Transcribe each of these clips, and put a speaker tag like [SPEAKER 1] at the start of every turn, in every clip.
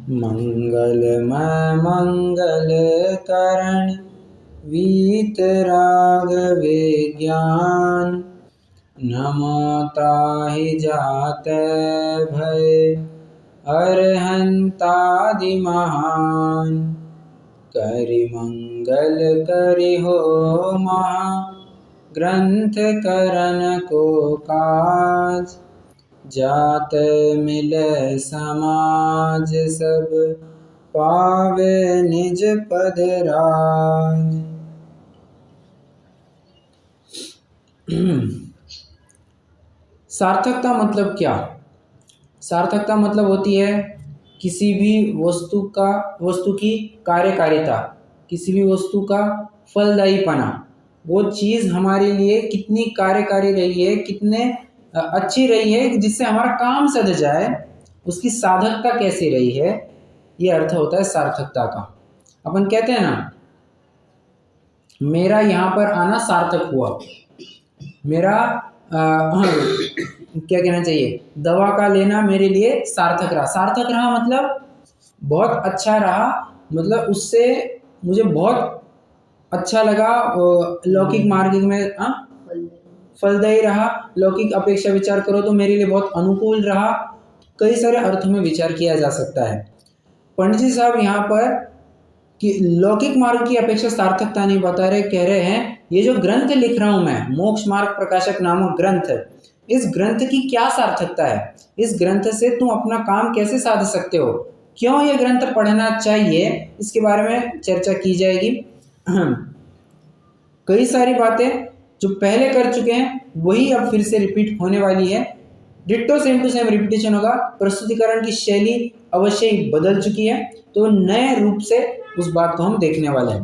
[SPEAKER 1] मंगलमय मंगल करण वीतराग विज्ञान। नमो ताहि जाते भय अरहंतादि महान। करि मंगल करि हो महा ग्रंथ करन को काज। जात मिले समाज सब पावे निज पद राज। सार्थकता मतलब क्या? सार्थकता मतलब होती है किसी भी वस्तु की कार्यकारिता, किसी भी वस्तु का फलदायीपना। वो चीज़ हमारे लिए कितनी कार्यकारी रही है, कितने अच्छी रही है जिससे हमारा काम सध जाए, उसकी साधकता कैसी रही है, ये अर्थ होता है सार्थकता का। अपन कहते हैं ना, मेरा यहाँ पर आना सार्थक हुआ, मेरा क्या कहना चाहिए, दवा का लेना मेरे लिए सार्थक रहा। सार्थक रहा मतलब बहुत अच्छा रहा, मतलब उससे मुझे बहुत अच्छा लगा। लौकिक मार्ग में फलदायी रहा, लौकिक अपेक्षा विचार करो तो मेरे लिए बहुत अनुकूल रहा। कई सारे अर्थों में विचार किया जा सकता है। पंडित जी साहब यहाँ पर कि लौकिक मार्ग की अपेक्षा सार्थकता नहीं बता रहे, कह रहे हैं ये जो ग्रंथ लिख रहा हूं मैं, मोक्ष मार्ग प्रकाशक नामक ग्रंथ, इस ग्रंथ की क्या सार्थकता है, इस ग्रंथ से तुम अपना काम कैसे साध सकते हो, क्यों ये ग्रंथ पढ़ना चाहिए, इसके बारे में चर्चा की जाएगी। कई सारी बातें जो पहले कर चुके हैं वही अब फिर से रिपीट होने वाली है। Ditto same to same repetition होगा। प्रस्तुतिकरण की शैली अवश्य ही बदल चुकी है, तो नए रूप से उस बात को हम देखने वाले हैं।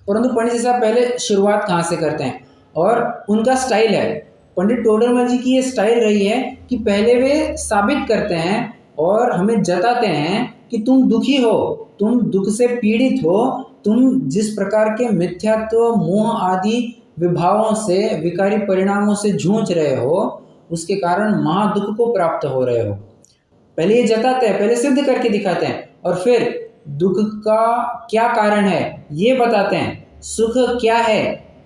[SPEAKER 1] परंतु पंडित जी साहब पहले शुरुआत कहाँ से करते हैं, और उनका स्टाइल है, पंडित टोडरमल जी की ये स्टाइल रही है कि पहले वे साबित करते हैं और हमें जताते हैं कि तुम दुखी हो, तुम दुख से पीड़ित हो, तुम जिस प्रकार के मिथ्यात्व, मोह आदि विभावों से, विकारी परिणामों से जूझ रहे हो, उसके कारण महादुख को प्राप्त हो रहे हो। पहले ये जताते हैं, पहले सिद्ध करके दिखाते हैं, और फिर दुख का क्या कारण है ये बताते हैं, सुख क्या है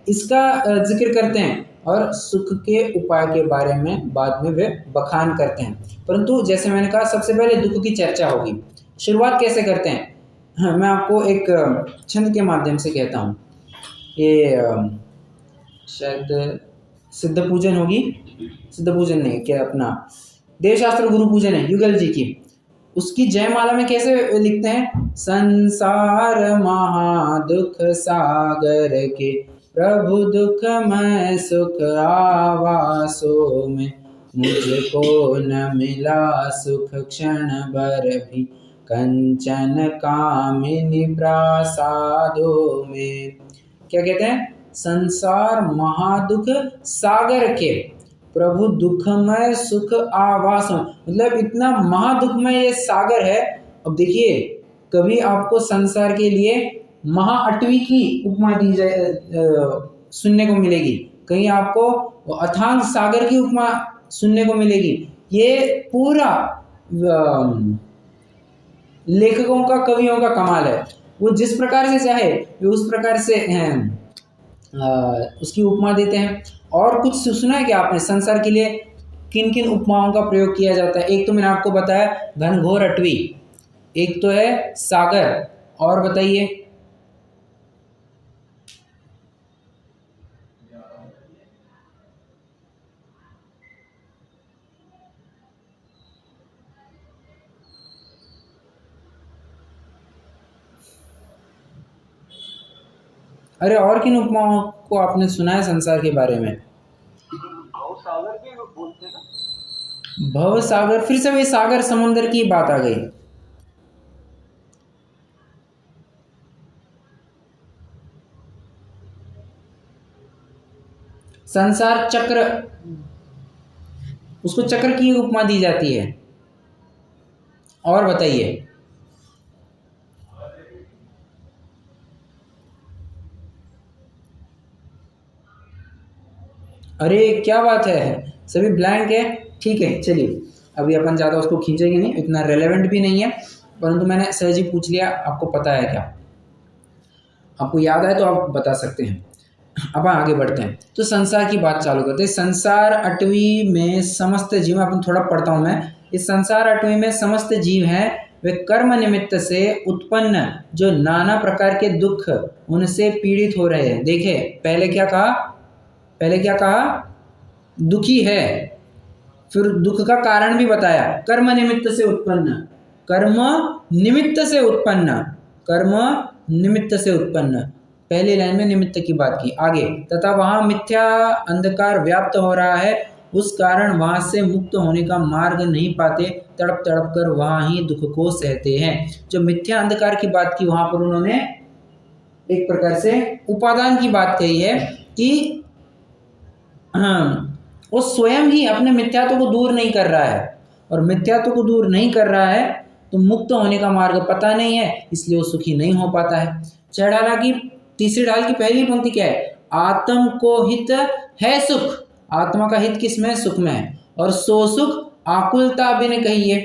[SPEAKER 1] इसका जिक्र करते हैं, और सुख के उपाय के बारे में बाद में वे बखान करते हैं। परंतु जैसे मैंने कहा, सबसे पहले दुख की चर्चा होगी। शुरुआत कैसे करते हैं? हाँ, मैं आपको एक छंद के माध्यम से कहता हूँ। ये शायद सिद्ध पूजन होगी, सिद्ध पूजन नहीं, क्या अपना देवशास्त्र गुरु पूजन है युगल जी की, उसकी जयमाला में कैसे लिखते हैं, संसार महादुख सागर के प्रभु दुख में सुख आवासों में, मुझको न मिला सुख क्षण भर भी कंचन कामिनी प्रासादों में। क्या कहते हैं? संसार महादुख सागर के प्रभु दुखमय सुख आवास, मतलब इतना महादुखमय ये सागर है। अब देखिए, कभी आपको संसार के लिए महाअटवी की उपमा दी जाए सुनने को मिलेगी, कहीं आपको अथांग सागर की उपमा सुनने को मिलेगी। ये पूरा लेखकों का, कवियों का कमाल है। वो जिस प्रकार से चाहे वे उस प्रकार से उसकी उपमा देते हैं। और कुछ सुना है क्या आपने, संसार के लिए किन किन उपमाओं का प्रयोग किया जाता है? एक तो मैंने आपको बताया घनघोर अटवी, एक तो है सागर, और बताइए। अरे और किन उपमाओं को आपने सुना है संसार के बारे में?
[SPEAKER 2] भव सागर भी बोलते हैं ना।
[SPEAKER 1] भव सागर, फिर से वही सागर समुद्र की बात आ गई। संसार चक्र, उसको चक्र की उपमा दी जाती है। और बताइए। अरे क्या बात है, सभी ब्लैंक है। ठीक है, चलिए, अभी अपन ज़्यादा उसको खींचेंगे नहीं, इतना रेलेवेंट भी नहीं है। परंतु मैंने सहज ही पूछ लिया, आपको पता है क्या? आपको याद आए तो आप बता सकते हैं। अब आगे बढ़ते हैं, तो संसार की बात चालू करते हैं। संसार अटवी में समस्त जीव, अपन थोड़ा पढ़ता हूँ मैं। इस संसार अटवी में समस्त जीव हैं, वे कर्म निमित्त से उत्पन्न जो नाना प्रकार के दुख उनसे पीड़ित हो रहे हैं। देखे पहले क्या कहा? दुखी है, फिर दुख का कारण भी बताया। कर्म निमित्त से उत्पन्न, पहली लाइन में निमित्त की बात की। आगे, तथा वहाँ मिथ्या अंधकार व्याप्त हो रहा है, उस कारण वहाँ से मुक्त होने का मार्ग नहीं पाते, तड़प तड़प कर वहाँ ही दुख को सहते हैं। जो मिथ्या अंधकार की बात की, वहाँ पर उन्होंने एक प्रकार से उपादान की बात कही है कि वो स्वयं ही अपने मिथ्यात्व को दूर नहीं कर रहा है, और मिथ्यात्व को दूर नहीं कर रहा है तो मुक्त होने का मार्ग पता नहीं है, इसलिए वो सुखी नहीं हो पाता है। चढ़ाला की तीसरी ढाल की पहली पंक्ति क्या है? आत्म को हित है सुख। आत्मा का हित किस में है? सुख में है। और सो सुख आकुलता बिन कहिए,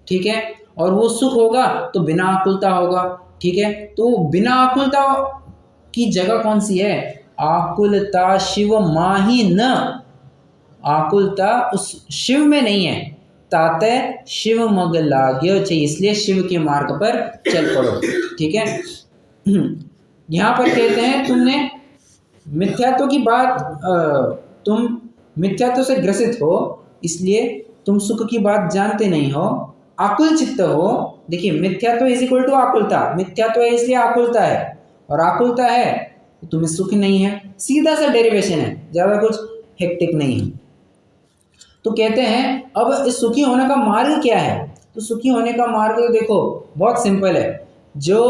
[SPEAKER 1] ठीक है। और वो सुख होगा तो बिना आकुलता होगा, ठीक है। तो बिना आकुलता की जगह कौन सी है? आकुलता शिव माही न, आकुलता उस शिव में नहीं है। ताते शिव मग लाग्यो चाहिए, इसलिए शिव के मार्ग पर चल पड़ो, ठीक है। यहाँ पर कहते हैं तुमने मिथ्यात्व की बात, तुम मिथ्यात्व से ग्रसित हो, इसलिए तुम सुख की बात जानते नहीं हो, आकुल चित्त हो। देखिए मिथ्यात्व इज इक्वल टू आकुलता, मिथ्यात्व है इसलिए आकुलता है, और आकुलता है तो तुम्हें सुख नहीं है। सीधा सा डेरिवेशन है, ज़्यादा कुछ हेक्टिक नहीं है। तो कहते हैं अब इस सुखी होने का मार्ग क्या है? तो सुखी होने का मार्ग तो देखो बहुत सिंपल है। जो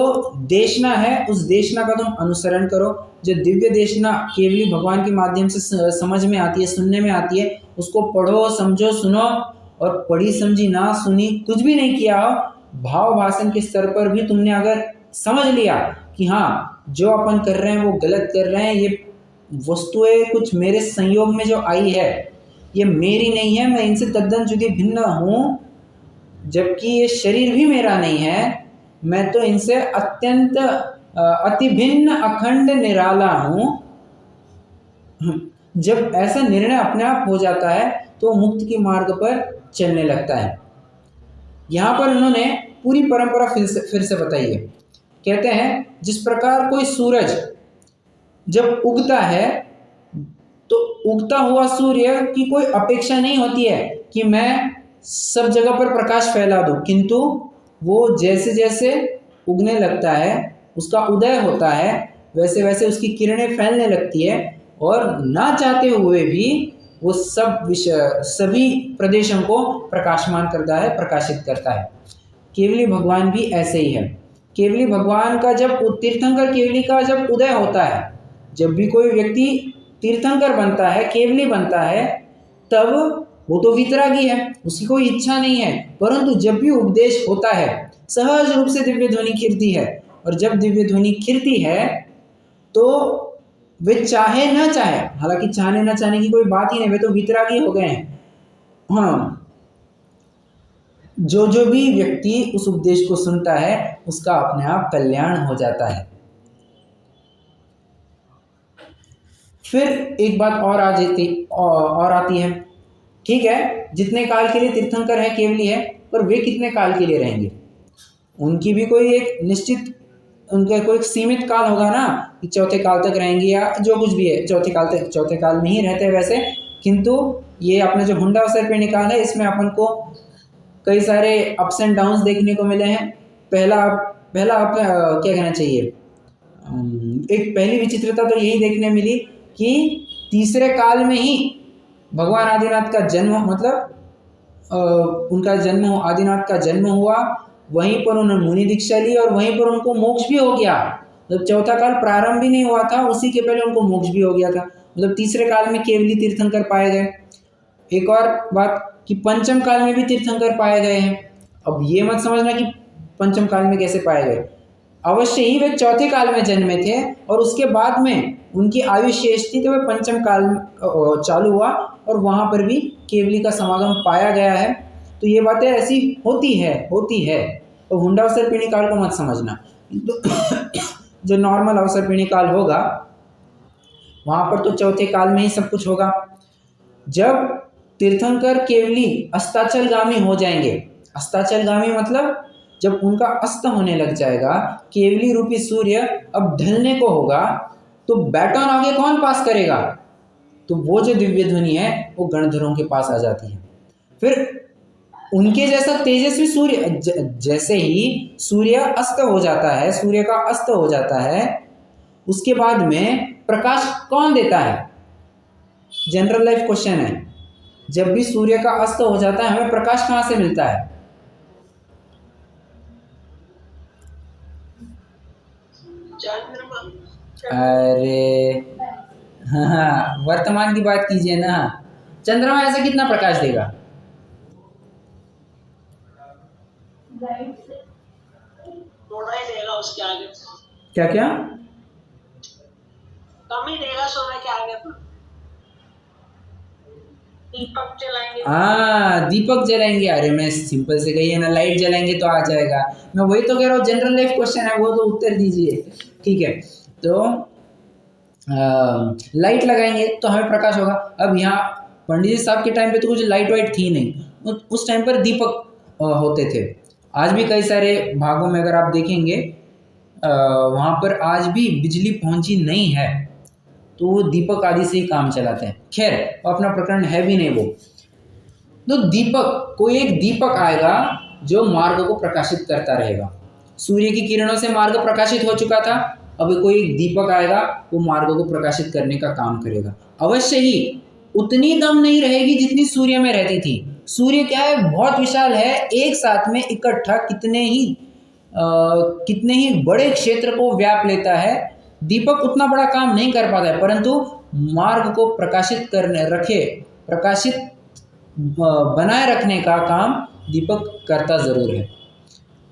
[SPEAKER 1] देशना है उस देशना का तुम अनुसरण करो। जो दिव्य देशना केवली भगवान के माध्यम से समझ में आती है, सुनने में आती है, उसको पढ़ो, समझो, सुनो। और पढ़ी समझी ना सुनी कुछ भी नहीं किया हो, भाव भाषण के स्तर पर भी तुमने अगर समझ लिया कि हाँ जो अपन कर रहे हैं वो गलत कर रहे हैं, ये वस्तुएं कुछ मेरे संयोग में जो आई है ये मेरी नहीं है, मैं इनसे तद्दन जुदी भिन्न हूँ, जबकि ये शरीर भी मेरा नहीं है, मैं तो इनसे अत्यंत अति भिन्न अखंड निराला हूँ। जब ऐसा निर्णय अपने आप हो जाता है तो मुक्ति के मार्ग पर चलने लगता है। यहाँ पर उन्होंने पूरी परंपरा फिर से बताई है। कहते हैं जिस प्रकार कोई सूरज जब उगता है तो उगता हुआ सूर्य की कोई अपेक्षा नहीं होती है कि मैं सब जगह पर प्रकाश फैला दूं, किंतु वो जैसे जैसे उगने लगता है, उसका उदय होता है, वैसे वैसे उसकी किरणें फैलने लगती है, और ना चाहते हुए भी वो सभी प्रदेशों को प्रकाशमान करता है, प्रकाशित करता है। केवली भगवान भी ऐसे ही है। केवली भगवान का जब तीर्थंकर केवली का जब उदय होता है, जब भी कोई व्यक्ति तीर्थंकर बनता है, केवली बनता है, तब वो तो वितरागी है, उसकी कोई इच्छा नहीं है, परंतु जब भी उपदेश होता है सहज रूप से दिव्य ध्वनि खिरती है, और जब दिव्य ध्वनि खिरती है तो वे चाहे ना चाहे, हालांकि चाहने ना चाहने की कोई बात ही नहीं, वे तो वितरागी हो गए हैं। हाँ, जो भी व्यक्ति उस उपदेश को सुनता है उसका अपने आप कल्याण हो जाता है। फिर एक बात और आती है, ठीक है, जितने काल के लिए तीर्थंकर है, केवली है, पर वे कितने काल के लिए रहेंगे? उनकी भी कोई एक निश्चित, उनका कोई सीमित काल होगा ना, कि चौथे काल तक रहेंगे या जो कुछ भी है, चौथे काल में ही रहते हैं वैसे। किंतु ये अपना जो हुंडा अवसर पे निकाल है, इसमें अपन को कई सारे अप्स एंड डाउन्स देखने को मिले हैं। पहला आप क्या कहना चाहिए, एक पहली विचित्रता तो यही देखने मिली कि तीसरे काल में ही भगवान आदिनाथ का जन्म, मतलब उनका जन्म, आदिनाथ का जन्म हुआ, वहीं पर उन्होंने मुनि दीक्षा ली और वहीं पर उनको मोक्ष भी हो गया। जब चौथा काल प्रारंभ भी नहीं हुआ था, उसी के पहले उनको मोक्ष भी हो गया था। मतलब तीसरे काल में केवली तीर्थंकर पाए गए। एक और बात कि पंचम काल में भी तीर्थंकर पाए गए हैं। अब ये मत समझना कि पंचम काल में कैसे पाए गए, अवश्य ही वे चौथे काल में जन्मे थे और उसके बाद में उनकी आयु शेष थी, तो वे पंचम काल चालू हुआ और वहाँ पर भी केवली का समागम पाया गया है। तो ये बातें ऐसी होती है। तो हुंड अवसर्पिणी काल को मत समझना। जो नॉर्मल अवसर्पिणी काल होगा वहाँ पर तो चौथे काल में ही सब कुछ होगा। जब तीर्थंकर केवली अस्ताचलगामी हो जाएंगे, अस्ताचलगामी मतलब जब उनका अस्त होने लग जाएगा, केवली रूपी सूर्य अब ढलने को होगा, तो बैटन आगे कौन पास करेगा? तो वो जो दिव्य ध्वनि है वो गणधरों के पास आ जाती है। फिर उनके जैसा तेजस्वी सूर्य जैसे ही सूर्य अस्त हो जाता है, सूर्य का अस्त हो जाता है, उसके बाद में प्रकाश कौन देता है? जनरल लाइफ क्वेश्चन है। जब भी सूर्य का अस्त हो जाता है हमें प्रकाश कहाँ से मिलता है? अरे हाँ, वर्तमान की बात कीजिए ना। चंद्रमा ऐसा कितना प्रकाश देगा?
[SPEAKER 3] थोड़ा ही देगा, उसके आगे
[SPEAKER 1] क्या क्या
[SPEAKER 3] कम ही देगा, सोने के आगे तो दीपक जलाएंगे।
[SPEAKER 1] हाँ, दीपक जलाएंगे। अरे मैं सिंपल से कही है ना, लाइट जलाएंगे तो आ जाएगा। मैं वही तो कह रहा हूँ, जनरल लाइफ क्वेश्चन है, वो तो उत्तर दीजिए। ठीक है, तो लाइट लगाएंगे तो हमें प्रकाश होगा। अब यहाँ पंडित जी साहब के टाइम पे तो कुछ लाइट वाइट थी नहीं, उस टाइम पर दीपक होते थे। आज भी कई सारे भागों में अगर आप देखेंगे वहाँ पर आज भी बिजली पहुँची नहीं है, तो वो दीपक आदि से ही काम चलाते हैं। खैर अपना प्रकरण है भी नहीं वो। तो दीपक, कोई एक दीपक आएगा जो मार्ग को प्रकाशित करता रहेगा। सूर्य की किरणों से मार्ग प्रकाशित हो चुका था, अब कोई एक दीपक आएगा वो मार्ग को प्रकाशित करने का काम करेगा। अवश्य ही उतनी दम नहीं रहेगी जितनी सूर्य में रहती थी। सूर्य क्या है, बहुत विशाल है, एक साथ में इकट्ठा कितने ही बड़े क्षेत्र को व्याप लेता है। दीपक उतना बड़ा काम नहीं कर पाता है, परंतु मार्ग को प्रकाशित बनाए रखने का काम दीपक करता जरूर है।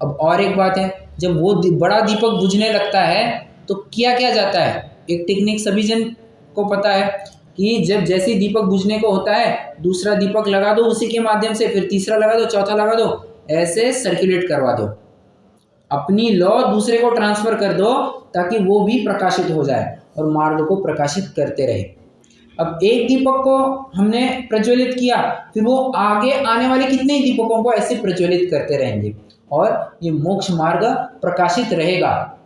[SPEAKER 1] अब और एक बात है, जब वो बड़ा दीपक बुझने लगता है तो किया क्या जाता है? एक टेक्निक सभी जन को पता है कि जब जैसे दीपक बुझने को होता है, दूसरा दीपक लगा दो उसी के माध्यम से, फिर तीसरा लगा दो, चौथा लगा दो, ऐसे सर्कुलेट करवा दो। अपनी लौ दूसरे को ट्रांसफर कर दो ताकि वो भी प्रकाशित हो जाए और मार्ग को प्रकाशित करते रहे। अब एक दीपक को हमने प्रज्वलित किया, फिर वो आगे आने वाले कितने दीपकों को ऐसे प्रज्वलित करते रहेंगे और ये मोक्ष मार्ग प्रकाशित रहेगा।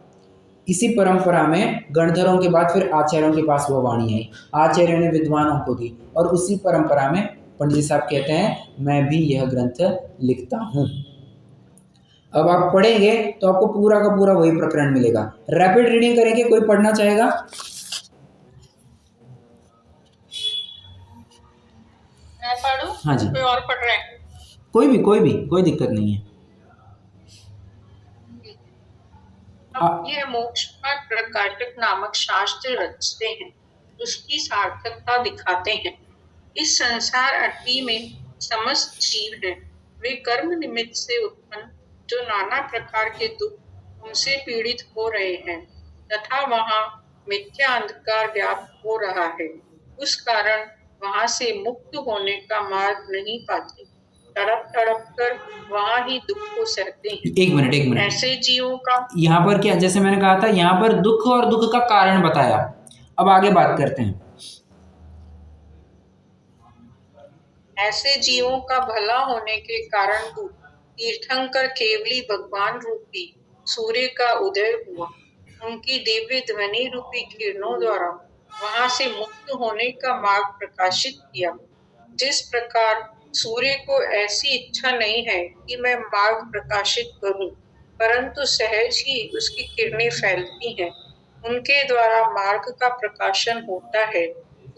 [SPEAKER 1] इसी परंपरा में गणधरों के बाद फिर आचार्यों के पास वो वाणी आई, आचार्यों ने विद्वानों को दी, और उसी परंपरा में पंडित जी साहब कहते हैं मैं भी यह ग्रंथ लिखता हूँ। अब आप पढ़ेंगे तो आपको पूरा का पूरा वही प्रकरण मिलेगा। रैपिड रीडिंग करेंगे, कोई पढ़ना चाहेगा?
[SPEAKER 3] मैं पढ़ूं?
[SPEAKER 1] हाँ जी,
[SPEAKER 3] कोई और पढ़ रहे हैं?
[SPEAKER 1] कोई भी, कोई दिक्कत नहीं है।
[SPEAKER 3] अब ये मोक्ष मार्ग प्रकाशक नामक शास्त्र रचते हैं, उसकी सार्थकता दिखाते हैं। इस संसार अटवी में समस्त जीव हैं, वे कर्म निमित्त से उत्पन्न जो नाना प्रकार के दुख उनसे पीड़ित हो रहे हैं, तथा वहाँ मिथ्या अंधकार व्याप्त हो रहा है। उस कारण वहाँ से मुक्त होने का मार्ग नहीं पाते, तड़प तड़प कर वहाँ ही दुख को सहते हैं।
[SPEAKER 1] एक मिनट,
[SPEAKER 3] ऐसे जीवों का
[SPEAKER 1] यहाँ पर क्या, जैसे मैंने कहा था, यहाँ पर दुख और दुख का कारण बताया। अब आगे बात करते हैं।
[SPEAKER 3] ऐसे जीवों का भला होने के कारण तीर्थंकर केवली भगवान रूपी सूर्य का उदय हुआ। उनकी दिव्य ध्वनि रूपी किरणों द्वारा वहां से मुक्त होने का मार्ग प्रकाशित किया। जिस प्रकार सूर्य को ऐसी इच्छा नहीं है कि मैं मार्ग प्रकाशित करूं, परंतु सहज ही उसकी किरणें फैलती हैं, उनके द्वारा मार्ग का प्रकाशन होता है,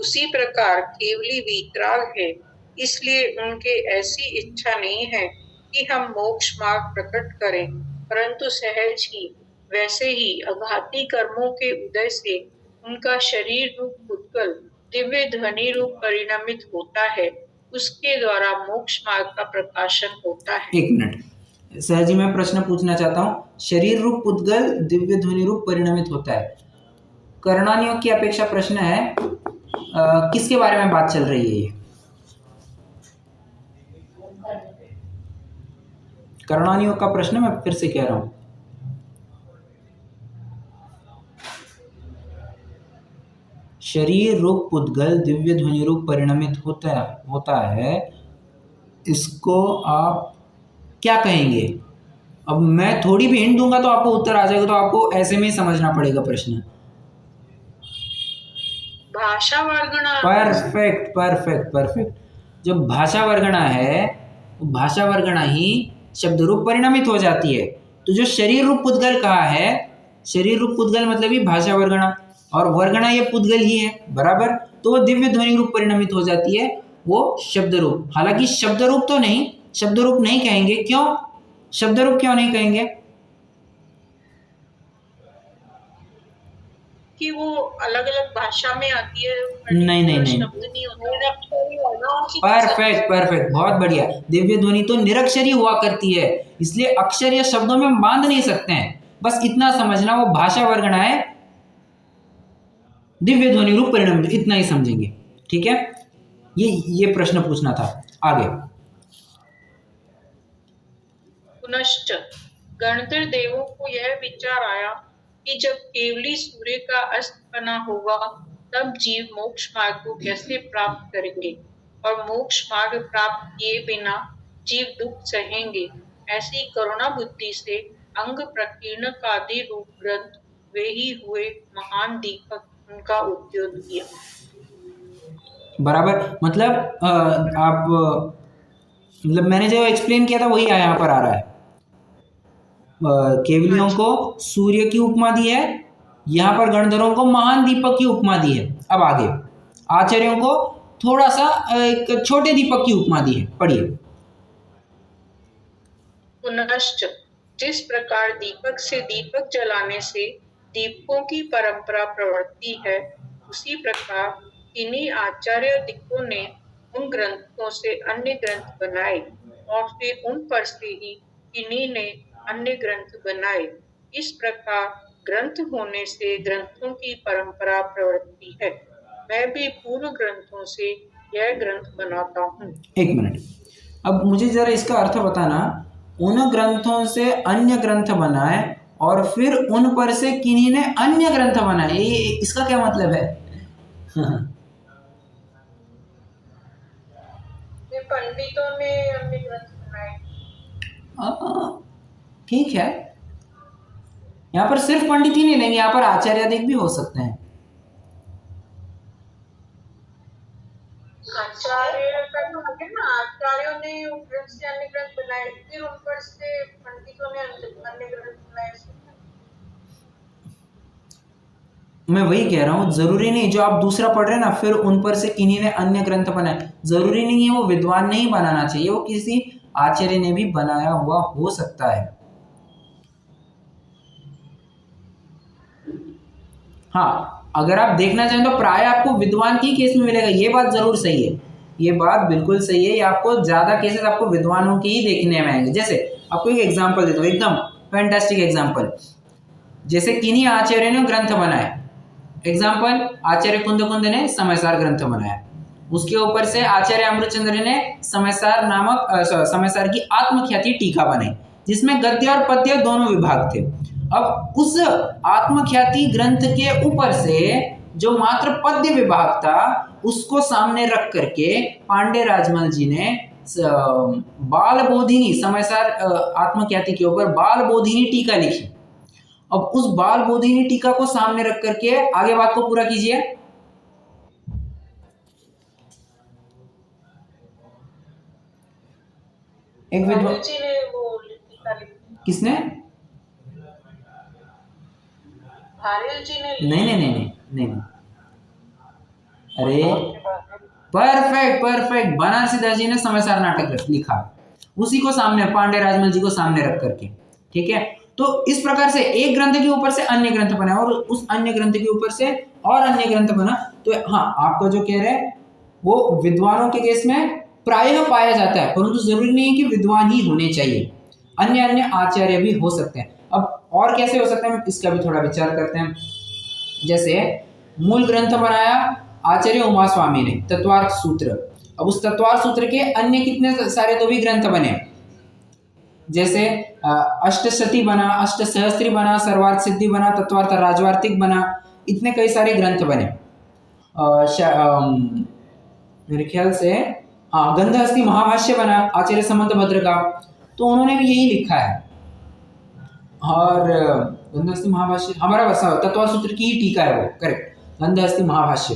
[SPEAKER 3] उसी प्रकार केवली वीतराग है, इसलिए उनके ऐसी इच्छा नहीं है कि हम मोक्ष मार्ग प्रकट करें, परंतु सहज ही वैसे ही अघाती कर्मों के उदय से उनका शरीर रूप उद्गल दिव्य ध्वनि रूप परिणमित होता है, उसके द्वारा मोक्ष मार्ग का प्रकाशन होता है।
[SPEAKER 1] एक मिनट सर जी, मैं प्रश्न पूछना चाहता हूँ। शरीर रूप उद्गल दिव्य ध्वनि रूप परिणमित होता है, कर्णानियों की अपेक्षा प्रश्न है किसके बारे में बात चल रही है? ये करणों योग का प्रश्न मैं फिर से कह रहा हूं। शरीर रूप पुद्गल दिव्य ध्वनि रूप परिणमित होता है, इसको आप क्या कहेंगे? अब मैं थोड़ी भी हिंट दूंगा तो आपको उत्तर आ जाएगा, तो आपको ऐसे में ही समझना पड़ेगा प्रश्न।
[SPEAKER 3] भाषा वर्गणा।
[SPEAKER 1] Perfect perfect perfect. जब भाषा वर्गणा है तो भाषा वर्गणा ही शब्द रूप परिणमित हो जाती है। तो जो शरीर रूप पुद्गल कहा है, शरीर रूप पुद्गल मतलब ही भाषा वर्गणा, और वर्गणा ये पुद्गल ही है बराबर, तो वो दिव्य ध्वनि रूप परिणमित हो जाती है, वो शब्द रूप। हालांकि शब्द रूप तो नहीं, शब्द रूप नहीं कहेंगे। क्यों शब्द रूप क्यों नहीं कहेंगे?
[SPEAKER 3] कि वो अलग अलग भाषा में आती है।
[SPEAKER 1] नहीं नहीं नहीं,
[SPEAKER 3] शब्द नहीं होता।
[SPEAKER 1] परफेक्ट परफेक्ट, बहुत बढ़िया। दिव्य ध्वनि तो निरक्षरी हुआ करती है, इसलिए अक्षर या शब्दों में बांध नहीं सकते हैं। बस इतना समझना, वो भाषा वर्गणा है, दिव्य ध्वनि रूप परिणाम, इतना ही समझेंगे। ठीक है, ये प्रश्न पूछना था। आगे।
[SPEAKER 3] पुनश्च गणधर देवों को यह विचार आया कि जब केवली सूर्य का अस्त बना होगा तब जीव मोक्ष मार्ग को कैसे प्राप्त करेंगे, और मोक्ष मार्ग प्राप्त किए बिना जीव दुख सहेंगे। ऐसी करुणा बुद्धि से अंग प्रकीर्ण आदि रूप ग्रंथ वे ही हुए महान दीपक, उनका उद्योग किया।
[SPEAKER 1] बराबर, मतलब आप मतलब मैंने जो एक्सप्लेन किया था वही यहाँ पर आ रहा है। केवलियों को सूर्य की उपमा दी है, यहाँ पर गणधरों को महान दीपक की उपमा दी है। अब आगे आचार्यों को थोड़ा सा एक छोटे दीपक की उपमा दी है, पढ़िए।
[SPEAKER 3] पुनश्च जिस प्रकार दीपक से दीपक जलाने से दीपकों की परंपरा प्रवृत्ति है, उसी प्रकार इन्हीं आचार्य दिक्कों ने उन ग्रंथों से अन्य ग्रंथ बनाए, और फिर उन पर से ही इन्हीं ने अन्य ग्रंथ बनाए। इस प्रकार ग्रंथ होने से ग्रंथों की परंपरा प्रवृत्ति है। मैं भी पूर्व ग्रंथों से यह ग्रंथ बनाता हूँ। एक
[SPEAKER 1] मिनट, अब मुझे जरा इसका अर्थ बताना। उन ग्रंथों से अन्य ग्रंथ बनाए और फिर उन पर से किन्हीं ने अन्य ग्रंथ बनाए, इसका क्या मतलब है?
[SPEAKER 3] पंडितों ने अन्य ग्रंथ बनाए।
[SPEAKER 1] ठीक है, यहाँ पर सिर्फ पंडित ही नहीं लेंगे, यहाँ पर आचार्य भी हो सकते हैं।
[SPEAKER 3] आचार्यों ने ग्रंथ से अन्य ग्रंथ बनाए, फिर उन पर से पंडितों ने अन्य ग्रंथ बनाए।
[SPEAKER 1] मैं वही कह रहा हूँ, जरूरी नहीं जो आप दूसरा पढ़ रहे हैं ना, फिर उन पर से किन्हीं ने अन्य ग्रंथ बनाए, जरूरी नहीं है वो विद्वान ने ही बनाना चाहिए, वो किसी आचार्य ने भी बनाया हुआ हो सकता है। हाँ, अगर आप देखना चाहें तो प्राय आपको विद्वान की केस में मिलेगा, ये बात जरूर सही है, ये बात बिल्कुल सही है। ये आपको ज्यादा केसेस आपको विद्वानों की ही देखने में आएंगे। जैसे आपको एक एग्जांपल देता हूँ, एकदम फैंटास्टिक एग्जांपल। जैसे किन्हीं आचार्य ने ग्रंथ बनाए, एग्जाम्पल आचार्य कुंद ने समयसार ग्रंथ बनाया, उसके ऊपर से आचार्य अमृतचंद्र ने समयसार की आत्मख्याति टीका बनाई, जिसमें गद्य और पद्य दोनों विभाग थे। अब उस आत्मख्याति ग्रंथ के ऊपर से जो मात्र पद्य विभाग था, उसको सामने रख करके पांडे राजमल जी ने बाल बोधिनी, समयसार आत्मख्याति के ऊपर बाल बोधिनी टीका लिखी। अब उस बाल बोधिनी टीका को सामने रख करके आगे बात को पूरा कीजिए। एक विद्वान किसने?
[SPEAKER 3] जी ने
[SPEAKER 1] नहीं। अरे परफेक्ट, बनारसी दास जी ने समयसार नाटक लिखा, उसी को सामने पांडे राजमल जी को सामने रख करके। ठीक है, तो इस प्रकार से एक ग्रंथ के ऊपर से अन्य ग्रंथ बना और उस अन्य ग्रंथ के ऊपर से और अन्य ग्रंथ बना। तो हाँ, आपका जो कह रहे हैं वो विद्वानों के केस में प्रायः पाया जाता है, परंतु जरूरी नहीं है कि विद्वान ही होने चाहिए, अन्य आचार्य भी हो सकते हैं। अब और कैसे हो सकते हैं, इसका भी थोड़ा विचार करते हैं। जैसे मूल ग्रंथ बनाया आचार्य उमा स्वामी ने, तत्वार्थ सूत्र। अब उस तत्वार्थ सूत्र के अन्य कितने सारे तो भी ग्रंथ बने, जैसे अष्टशती बना, अष्टसहस्त्री बना, सर्वार्थ सिद्धि बना, तत्वार्थ राजवार्तिक बना, इतने कई सारे ग्रंथ बने। मेरे ख्याल से हाँ, गंधहस्ती महाभाष्य बना आचार्य समंत भद्र का, तो उन्होंने भी यही लिखा है। और गंधहस्ती महाभाष्य हमारा वैसा तत्व सूत्र की ही टीका है वो, करेक्ट, गंधहस्ती महाभाष्य।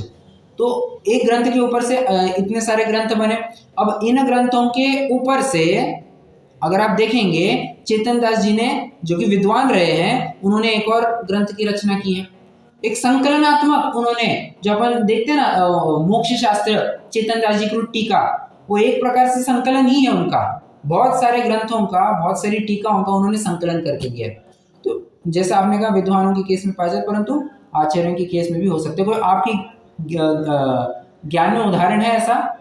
[SPEAKER 1] तो एक ग्रंथ के ऊपर से इतने सारे ग्रंथ बने। अब इन ग्रंथों के ऊपर से अगर आप देखेंगे, चेतन दास जी ने, जो कि विद्वान रहे हैं, उन्होंने एक और ग्रंथ की रचना की है, एक संकलनात्मक। उन्होंने जो अपन देखते हैं ना मोक्ष शास्त्र, चेतन दास जी की टीका, वो एक प्रकार से संकलन ही है उनका, बहुत सारे ग्रंथों का, बहुत सारी टीकाओं का उन्होंने संकलन करके दिया है। तो जैसा आपने कहा विद्वानों के केस में पाया जाए, परंतु आचार्यों के केस में भी हो सकते। कोई आपकी ज्ञान में उदाहरण है ऐसा?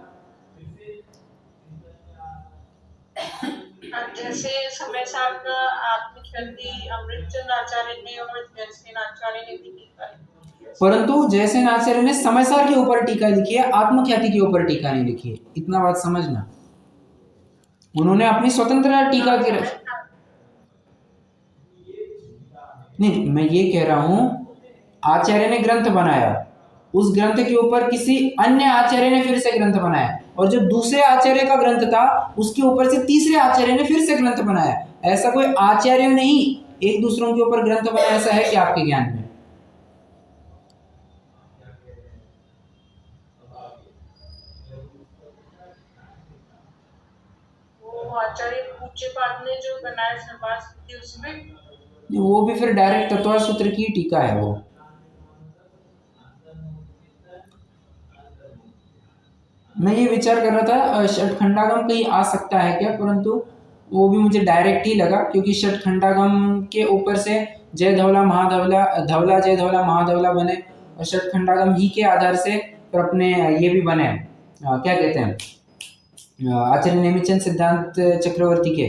[SPEAKER 4] जैसे समय सार का आत्मख्याति अमृतचंद आचार्य ने और जयसेन आचार्य ने भी लिखा है।
[SPEAKER 1] परंतु जयसेन आचार्य ने समयसार के ऊपर टीका लिखी है, आत्मख्याति के ऊपर टीका नहीं लिखी है, इतना बात समझना। उन्होंने अपनी स्वतंत्र टीका की नहीं, मैं ये कह रहा हूं, आचार्य ने ग्रंथ बनाया, उस ग्रंथ के ऊपर किसी अन्य आचार्य ने फिर से ग्रंथ बनाया, और जो दूसरे आचार्य का ग्रंथ था उसके ऊपर से तीसरे आचार्य ने फिर से ग्रंथ बनाया। ऐसा कोई आचार्य नहीं एक दूसरों के ऊपर ग्रंथ बनाया, ऐसा है क्या आपके ज्ञान में?
[SPEAKER 4] वो आचार्य पूज्यपाद ने जो बनाया सर्वार्थ सिद्धि, उसमें
[SPEAKER 1] वो भी फिर डायरेक्ट तत्व सूत्र की टीका है वो। मैं ये विचार कर रहा था षटखंडागम कहीं आ सकता है क्या, परंतु वो भी मुझे डायरेक्ट ही लगा, क्योंकि षटखंडागम के ऊपर से जय धवला महाधवला, धवला जय धवला महाधवला बने, और षटखंडागम ही के आधार से पर अपने ये भी बने, क्या कहते हैं, आचार्य नेमिचंद सिद्धांत चक्रवर्ती के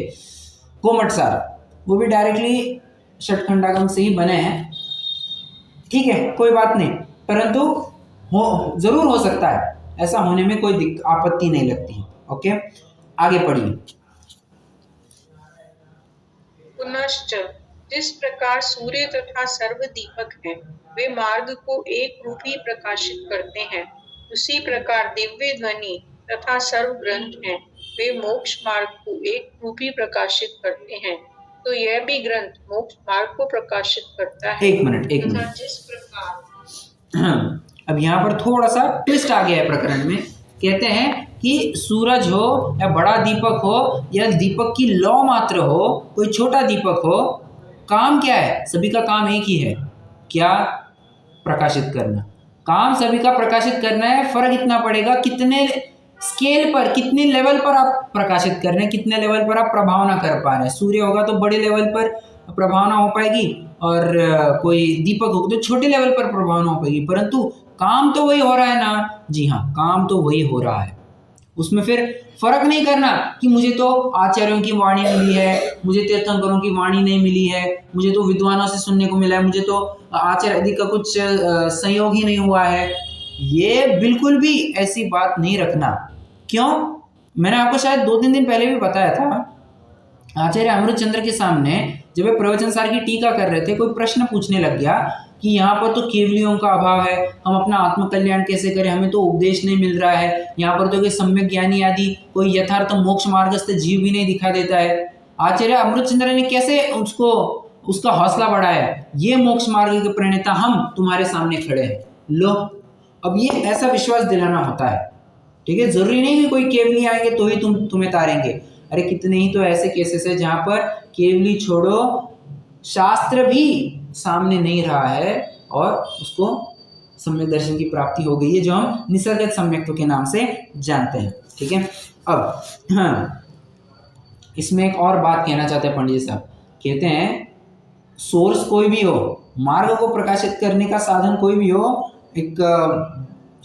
[SPEAKER 1] कोमटसार, वो भी डायरेक्टली षटखंडागम से ही बने हैं। ठीक है, कोई बात नहीं, परंतु जरूर हो सकता है, ऐसा होने में कोई आपत्ति नहीं लगती है। ओके, आगे पढ़िए।
[SPEAKER 3] पुनश्च जिस प्रकार सूर्य तथा सर्व दीपक हैं, वे मार्ग को एक रूप ही प्रकाशित करते हैं, उसी प्रकार दिव्य ध्वनि तथा सर्व ग्रंथ हैं, वे मोक्ष मार्ग को एक रूप ही प्रकाशित करते हैं। तो यह भी ग्रंथ मोक्ष मार्ग को प्रकाशित करता है।
[SPEAKER 1] एक मिनट
[SPEAKER 3] तथा जिस प्रकार
[SPEAKER 1] अब यहाँ पर थोड़ा सा ट्विस्ट आ गया है प्रकरण में। कहते हैं कि सूरज हो या बड़ा दीपक हो या दीपक की लौ मात्र हो, कोई छोटा दीपक हो, काम क्या है? सभी का काम एक ही है, क्या? प्रकाशित करना। काम सभी का प्रकाशित करना है, फर्क इतना पड़ेगा कितने स्केल पर, कितने लेवल पर आप प्रकाशित कर रहे हैं, कितने लेवल पर आप प्रभावना कर पा रहे हैं। सूर्य होगा तो बड़े लेवल पर प्रभावना हो पाएगी, और कोई दीपक होगा तो छोटे लेवल पर प्रभावना हो पाएगी, परंतु काम तो वही हो रहा है ना। जी हाँ, काम तो वही हो रहा है। उसमें फिर फर्क नहीं करना कि मुझे तो आचार्यों की वाणी मिली है, मुझे तीर्थंकरों की वाणी नहीं मिली है, मुझे तो विद्वानों से सुनने को मिला है, मुझे तो आचार्य आदि का कुछ संयोग ही नहीं हुआ है। ये बिल्कुल भी ऐसी बात नहीं रखना। क्यों? मैंने आपको शायद 2-3 दिन पहले भी बताया था, आचार्य अमृतचंद्र के सामने जब वे प्रवचन सार की टीका कर रहे थे, कोई प्रश्न पूछने लग गया कि यहाँ पर तो केवलियों का अभाव है, हम अपना आत्मकल्याण कैसे करें, हमें तो उपदेश नहीं मिल रहा है, यहाँ पर तो कोई सम्यक ज्ञानी आदि कोई यथार्थ मोक्ष मार्गस्थ जीव भी नहीं दिखा देता है। आचार्य अमृतचंद्र ने कैसे उसका हौसला बढ़ाया, ये मोक्ष मार्ग के प्रणेता हम तुम्हारे सामने खड़े हैं, लो। अब ये ऐसा विश्वास दिलाना होता है, ठीक है। जरूरी नहीं कि कोई केवली आएंगे तो ही तुम्हें तारेंगे। अरे कितने ही तो ऐसे केसेस है जहाँ पर केवली छोड़ो, शास्त्र भी सामने नहीं रहा है और उसको सम्यक दर्शन की प्राप्ति हो गई है, जो हम निसर्गत सम्यक्त्व के नाम से जानते हैं, ठीक है। अब हाँ, इसमें एक और बात कहना चाहते हैं पंडित साहब। कहते हैं सोर्स कोई भी हो, मार्ग को प्रकाशित करने का साधन कोई भी हो, एक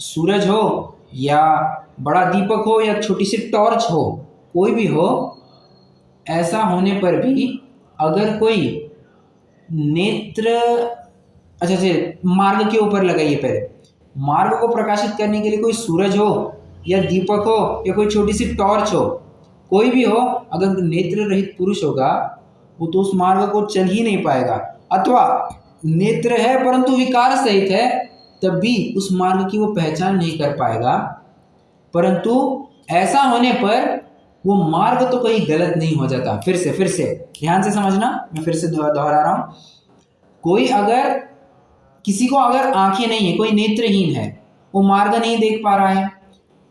[SPEAKER 1] सूरज हो या बड़ा दीपक हो या छोटी सी टॉर्च हो, कोई भी हो, ऐसा होने पर भी अगर कोई नेत्र, अच्छा मार्ग के ऊपर लगाइए, पहले मार्ग को प्रकाशित करने के लिए कोई सूरज हो या दीपक हो या कोई छोटी सी टॉर्च हो, कोई भी हो, अगर नेत्र रहित पुरुष होगा वो तो उस मार्ग को चल ही नहीं पाएगा, अथवा नेत्र है परंतु विकार सहित है तब भी उस मार्ग की वो पहचान नहीं कर पाएगा। परंतु ऐसा होने पर वो मार्ग तो कहीं गलत नहीं हो जाता। फिर से ध्यान से समझना, मैं फिर से दोहरा रहा हूँ। कोई अगर किसी को अगर आंखें नहीं है, कोई नेत्रहीन है, वो मार्ग नहीं देख पा रहा है,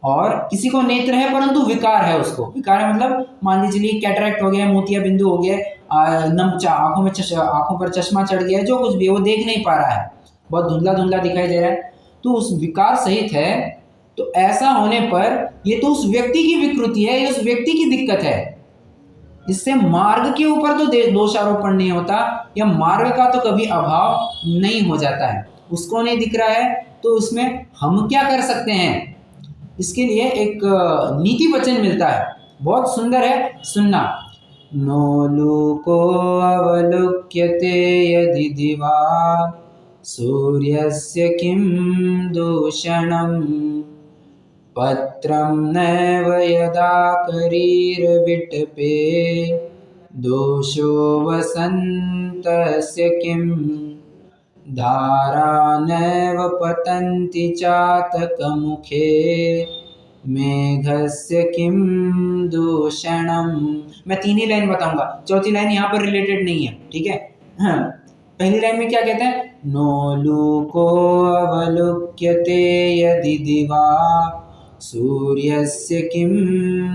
[SPEAKER 1] और किसी को नेत्र है परंतु विकार है, उसको विकार है मतलब मान लीजिए कैटरेक्ट हो गया, मोतिया बिंदु हो गया, आंखों पर चश्मा चढ़ गया, जो कुछ भी वो देख नहीं पा रहा है, बहुत धुंधला धुंधला दिखाई दे रहा है, तो उस विकार सहित है। तो ऐसा होने पर ये तो उस व्यक्ति की विकृति है, ये उस व्यक्ति की दिक्कत है। इससे मार्ग के ऊपर तो दोषारोपण नहीं होता, या मार्ग का तो कभी अभाव नहीं हो जाता है। उसको नहीं दिख रहा है तो उसमें हम क्या कर सकते हैं, इसके लिए एक नीति वचन मिलता है, बहुत सुंदर है, सुनना। नो लोको अवलोक्यते यदि दिवा सूर्यस्य किं दूषणम् पत्रं नैव यदा करीरविटपे दोषो वसन्तस्य किं धारा नैव पतन्ति चातकमुखे मेघस्य किं दूषणम्। मैं 3 ही लाइन बताऊंगा, चौथी लाइन यहाँ पर रिलेटेड नहीं है, ठीक है। हाँ, पहली लाइन में क्या कहते हैं, नो लोको अवलोक्यते यदि दिवा सूर्यस्य किं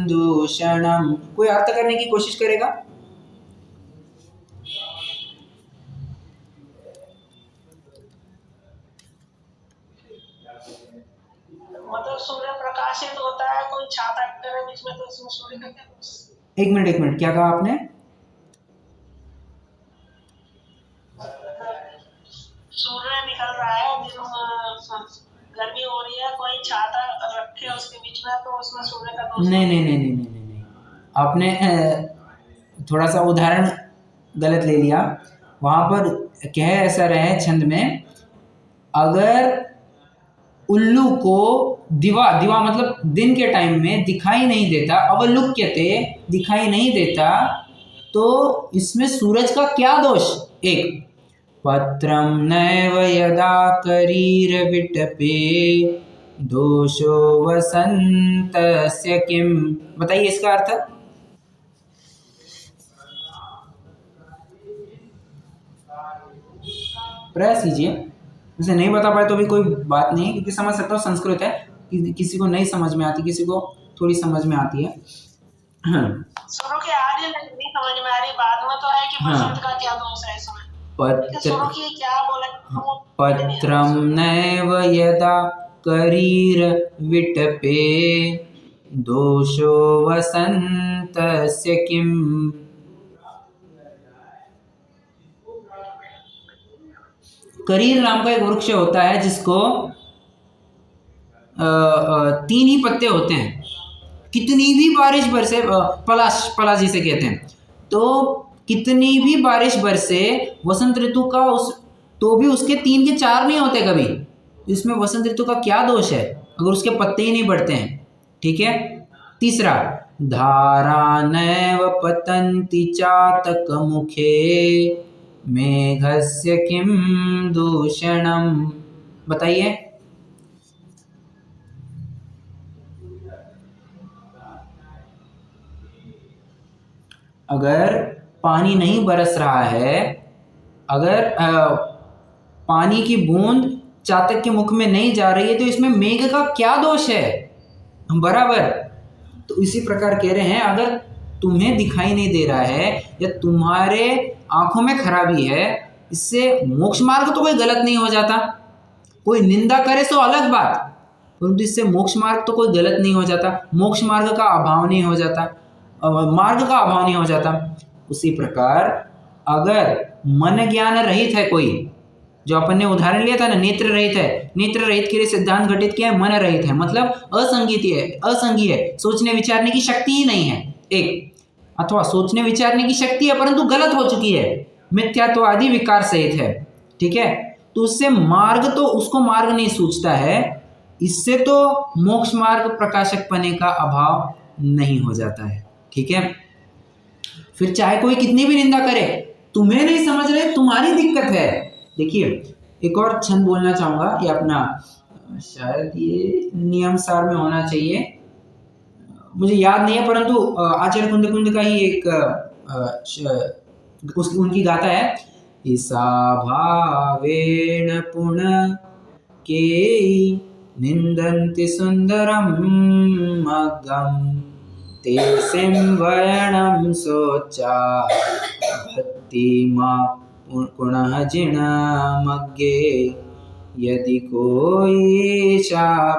[SPEAKER 1] दूषणम्। कोई अर्थ करने की कोशिश करेगा?
[SPEAKER 4] मतलब सूर्य प्रकाशित होता है, कोई छाता है बीच में, तो उसमें सूर्य का क्या?
[SPEAKER 1] एक मिनट, क्या कहा आपने?
[SPEAKER 4] सूर्य निकल रहा है, गर्मी हो रही है, कोई छाता रखे उसके बीच में, तो उसमें सूर्य का दोष
[SPEAKER 1] नहीं, आपने थोड़ा सा उदाहरण गलत ले लिया। वहां पर कह ऐसा रहे छंद में, अगर उल्लू को दिवा मतलब दिन के टाइम में दिखाई नहीं देता, अवलोक्यते दिखाई नहीं देता, तो इसमें सूरज का क्या दोष? एक, पत्रम नैव यदा करीरविटपे दोषो वसन्तस्य किम। बताइए इसका अर्थ। प्रयास कीजिए, उसे नहीं बता पाए तो भी कोई बात नहीं, क्योंकि समझ सकता हूँ संस्कृत है, किसी को नहीं समझ में आती, किसी को थोड़ी समझ में आती है।
[SPEAKER 4] शुरू के आगे नहीं समझ में आ रही, बाद में तो है कि बसंत का क्या दोष है इसमें। शुरू की क्या बोला,
[SPEAKER 1] पत्रम नैव यदा करीर विटपे दोषो वसन्तस्य किम। करीर नाम का एक वृक्ष होता है जिसको 3 ही पत्ते होते हैं, कितनी भी बारिश बरसे, पलाश जिसे कहते हैं, तो कितनी भी बारिश बरसे वसंत ऋतु का तो भी उसके 3 के 4 नहीं होते कभी। इसमें वसंत ऋतु का क्या दोष है अगर उसके पत्ते ही नहीं बढ़ते हैं, ठीक है। तीसरा, धारा नैव पतन्ति चातकमुखे मेघस्य किं दूषणम्। बताइए। अगर पानी नहीं बरस रहा है, अगर पानी की बूंद चातक के मुख में नहीं जा रही है, तो इसमें मेघ का क्या दोष है? बराबर। तो इसी प्रकार कह रहे हैं, अगर तुम्हें दिखाई नहीं दे रहा है या तुम्हारे आंखों में खराबी है, इससे मोक्ष मार्ग तो कोई गलत नहीं हो जाता। कोई निंदा करे तो अलग बात, परंतु इससे मोक्ष मार्ग तो कोई गलत नहीं हो जाता, मोक्ष मार्ग का अभाव नहीं हो जाता, मार्ग का अभाव नहीं हो जाता। उसी प्रकार अगर मन ज्ञान रहित है कोई, जो अपन ने उदाहरण लिया था ना, नेत्र रहित है, नेत्र रहित के लिए सिद्धांत घटित किया है, मन रहित है, मतलब असंगी है, सोचने विचारने की शक्ति ही नहीं है एक, अथवा सोचने विचारने की शक्ति है परंतु गलत हो चुकी है, मिथ्यात्व आदि विकार सहित है, ठीक है। तो उससे मार्ग तो उसको मार्ग नहीं सूझता है, इससे तो मोक्ष मार्ग प्रकाशक पने का अभाव नहीं हो जाता है। ठीक है। फिर चाहे कोई कितनी भी निंदा करे, तुम्हें नहीं समझ रहे, तुम्हारी दिक्कत है। देखिए एक और छंद बोलना चाहूंगा, ये अपना शायद ये नियम सार में होना चाहिए, मुझे याद नहीं है, परंतु आचार्य कुंद का ही एक उनकी गाथा है, ईसा भावेन पुनः के निंदन्ति सुंदरम मग्गम ते संवरणं सोचा भक्ति मा पुनः जिणमग्गे यदि कोई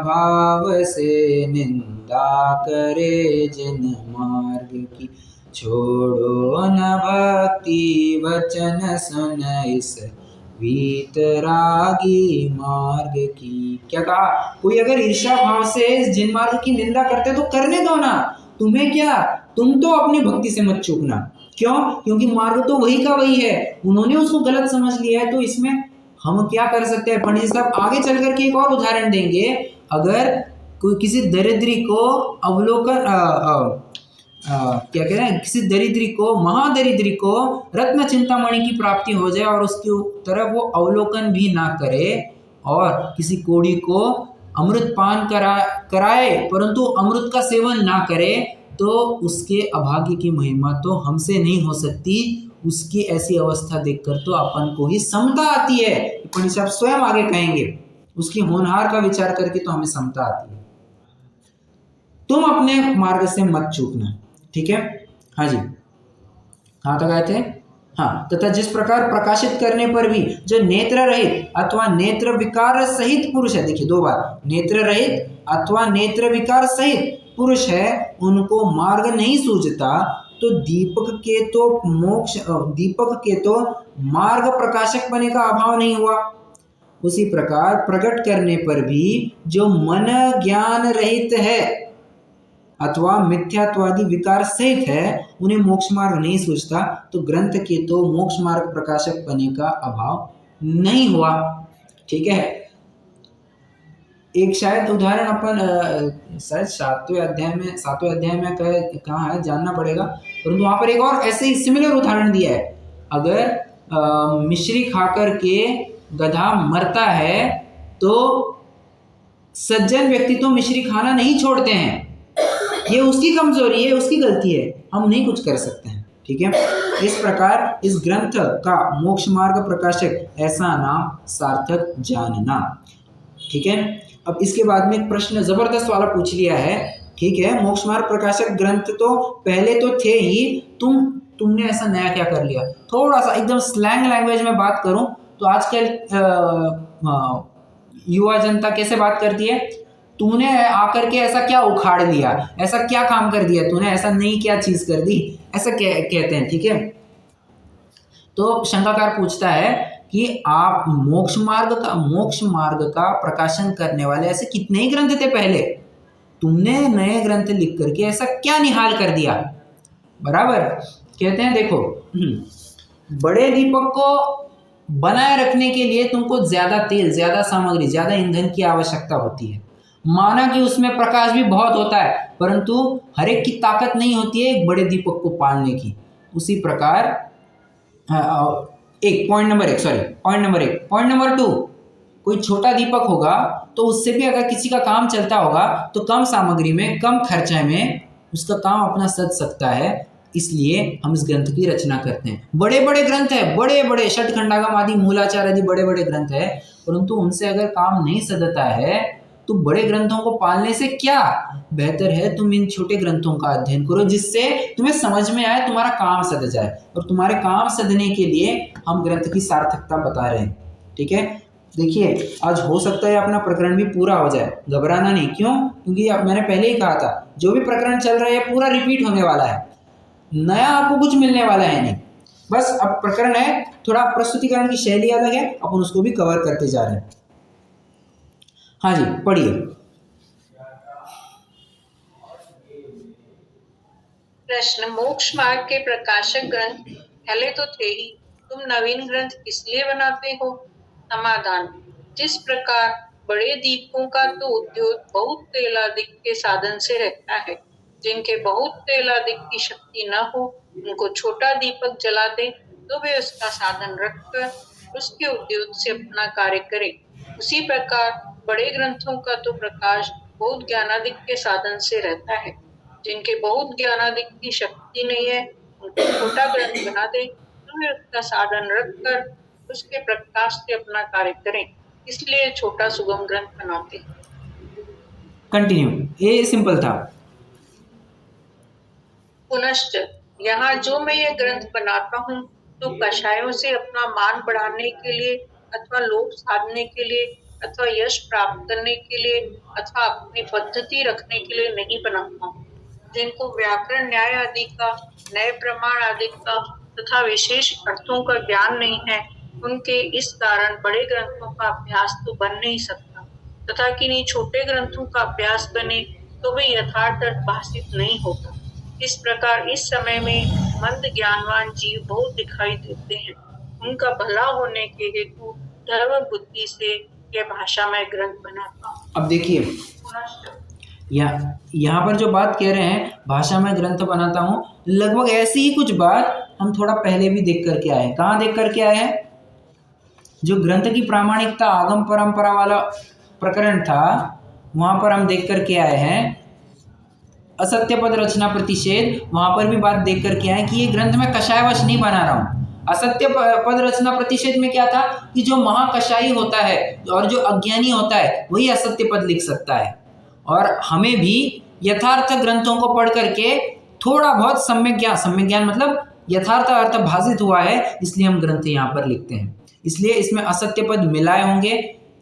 [SPEAKER 1] भाव से निंदा करे जिन मार्ग की, छोड़ो न भक्ति वचन सुन इस वीतरागी मार्ग की। क्या कहा, कोई अगर ईर्ष्या भाव से जिन मार्ग की निंदा करते तो करने दो ना, तुम्हें क्या, तुम तो अपनी भक्ति से मत चूकना। क्यों, क्योंकि मार्ग तो वही का वही है, उन्होंने उसको गलत समझ लिया है, तो इसमें हम क्या कर सकते हैं। पंडित साहब आगे चल करके एक और उदाहरण देंगे, अगर कोई किसी दरिद्री को अवलोकन क्या कह रहे हैं, किसी दरिद्री को, महादरिद्री को रत्न चिंतामणि की प्राप्ति हो जाए और उसकी तरफ वो अवलोकन भी ना करे, और किसी कोढ़ी को अमृत पान कराए परंतु अमृत का सेवन ना करे, तो उसके अभाग्य की महिमा तो हमसे नहीं हो सकती। उसकी ऐसी अवस्था देखकर तो अपन को ही समता आती है। पंडित साहब स्वयं आगे कहेंगे, उसकी होनहार का विचार करके तो हमें समता आती है। तुम अपने मार्ग से मत चूकना, ठीक है। हाँ जी, कहाँ तक आए थे। हाँ, तथा जिस प्रकार प्रकाशित करने पर भी जो नेत्र रहित अथवा नेत्र विकार सहित पुरुष है, देखिए 2 बार, नेत्र रहित अथवा नेत्र विकार सहित पुरुष है, उनको मार्ग नहीं सूझता, तो दीपक के तो मार्ग प्रकाशक बने का अभाव नहीं हुआ। उसी प्रकार प्रकट करने पर भी जो मन ज्ञान रहित है अथवा मिथ्यात्वादी विकार सहित है, उन्हें मोक्ष मार्ग नहीं सूझता, तो ग्रंथ के तो मोक्ष मार्ग प्रकाशक बने का अभाव नहीं हुआ, ठीक है। एक शायद उदाहरण अपन शायद 7वें अध्याय में कहाँ है जानना पड़ेगा, परंतु वहाँ पर एक और ऐसे ही सिमिलर उदाहरण दिया है। अगर मिश्री खाकर के गधा मरता है, तो सज्जन व्यक्ति तो मिश्री खाना नहीं छोड़ते हैं, ये उसकी कमजोरी है, उसकी गलती है, हम नहीं कुछ कर सकते हैं, ठीक है। इस प्रकार इस ग्रंथ का मोक्ष मार्ग प्रकाशक ऐसा नाम सार्थक जानना, ठीक है। अब इसके बाद में एक प्रश्न जबरदस्त वाला पूछ लिया है, ठीक है। मोक्ष मार्ग प्रकाशक ग्रंथ तो पहले तो थे ही, तुमने ऐसा नया क्या कर लिया। थोड़ा सा एकदम स्लैंग लैंग्वेज में बात करूं तो आजकल युवा जनता कैसे बात करती है, तूने आकर के ऐसा क्या उखाड़ लिया, ऐसा क्या काम कर दिया तूने, ऐसा नई क्या चीज कर दी, ऐसा कहते हैं, ठीक है। तो शंकाकार पूछता है कि आप मोक्ष मार्ग का प्रकाशन करने वाले ऐसे कितने ही ग्रंथ थे पहले, तुमने नए ग्रंथ लिख करके ऐसा क्या निहाल कर दिया। बराबर कहते हैं, देखो बड़े दीपक को बनाए रखने के लिए तुमको ज्यादा तेल, ज्यादा सामग्री, ज्यादा ईंधन की आवश्यकता होती है। माना कि उसमें प्रकाश भी बहुत होता है, परंतु हर एक की ताकत नहीं होती है एक बड़े दीपक को पालने की। उसी प्रकार पॉइंट नंबर 2, कोई छोटा दीपक होगा तो उससे भी अगर किसी का काम चलता होगा तो कम सामग्री में, कम खर्चे में उसका काम अपना सज सकता है। इसलिए हम इस ग्रंथ की रचना करते हैं। बड़े बड़े ग्रंथ है, बड़े बड़े षटखंडागम आदि, मूलाचार आदि बड़े बड़े ग्रंथ है, परंतु उनसे अगर काम नहीं सदता है तो बड़े ग्रंथों को पालने से क्या बेहतर है तुम इन छोटे ग्रंथों का अध्ययन करो, जिससे तुम्हें समझ में आए, तुम्हारा काम सद जाए। और तुम्हारे काम सदने के लिए हम ग्रंथ की सार्थकता बता रहे हैं, ठीक है। देखिए आज हो सकता है अपना प्रकरण भी पूरा हो जाए, घबराना नहीं। क्यों? क्योंकि अब मैंने पहले ही कहा था, जो भी प्रकरण चल रहा है पूरा रिपीट होने वाला है, नया आपको कुछ मिलने वाला है नहीं। बस अब प्रकरण है, थोड़ा प्रस्तुतिकरण की शैली अलग है, अपन उसको भी कवर करते जा रहे हैं। हाँ जी, पढ़िए।
[SPEAKER 3] प्रश्न, मोक्ष मार्ग के प्रकाशक ग्रंथ पहले तो थे ही, तुम नवीन ग्रंथ इसलिए बनाते हो। समाधान, जिस प्रकार बड़े दीपकों का तो उद्योग बहुत तेलादिक के साधन से रहता है, जिनके बहुत तेल अधिक की शक्ति न हो, उनको छोटा दीपक जला दे तो वे उसका साधन रखकर उसके उद्योग से अपना कार्य करें। उसी प्रकार बड़े ग्रंथों का तो प्रकाश बहुत ज्ञानादिक के साधन से रहता है। जिनके बहुत ज्ञानादिक की शक्ति नहीं है, उनको छोटा ग्रंथ बना दे तो वे उसका साधन रखकर उसके प्रकाश से अपना कार्य करें। इसलिए छोटा सुगम ग्रंथ बनाते हैं।
[SPEAKER 1] कंटिन्यू, ये सिंपल था।
[SPEAKER 3] पुनश्च यहाँ जो मैं ये ग्रंथ बनाता हूँ तो कषायों से अपना मान बढ़ाने के लिए अथवा लोभ साधने के लिए अथवा यश प्राप्त करने के लिए अथवा अपनी पद्धति रखने के लिए नहीं बनाता हूँ। जिनको व्याकरण न्याय आदि का, नए प्रमाण आदि का तथा विशेष अर्थों का ज्ञान नहीं है, उनके इस कारण बड़े ग्रंथों का अभ्यास तो बन नहीं सकता, तथा किन्हीं छोटे ग्रंथों का अभ्यास बने तो वे यथार्थ अर्थ भाषित नहीं होता। इस प्रकार इस समय में मंद ज्ञानवान जीव बहुत दिखाई देते हैं। उनका भला होने के हेतु धर्म बुद्धि से यह भाषा में ग्रंथ बनाता हूँ।
[SPEAKER 1] अब देखिए यहाँ पर जो बात कह रहे हैं भाषा में ग्रंथ बनाता हूँ, लगभग ऐसी ही कुछ बात हम थोड़ा पहले भी देख करके आए हैं। कहाँ देख करके आए हैं? जो ग्रंथ की प्रामाणिकता आगम परंपरा वाला प्रकरण था, वहाँ पर हम देख करके आए हैं। असत्य पद रचना प्रतिषेध, वहाँ पर भी बात देख करके आए कि ये ग्रंथ में कषायवश नहीं बना रहा हूँ। असत्य पद रचना प्रतिषेध में क्या था कि जो महाकषाई होता है और जो अज्ञानी होता है वही असत्य पद लिख सकता है, और हमें भी यथार्थ ग्रंथों को पढ़ करके थोड़ा बहुत सम्यक ज्ञान मतलब यथार्थ अर्थ भाषित हुआ है, इसलिए हम ग्रंथ यहाँ पर लिखते हैं। इसलिए इसमें असत्य पद मिलाए होंगे,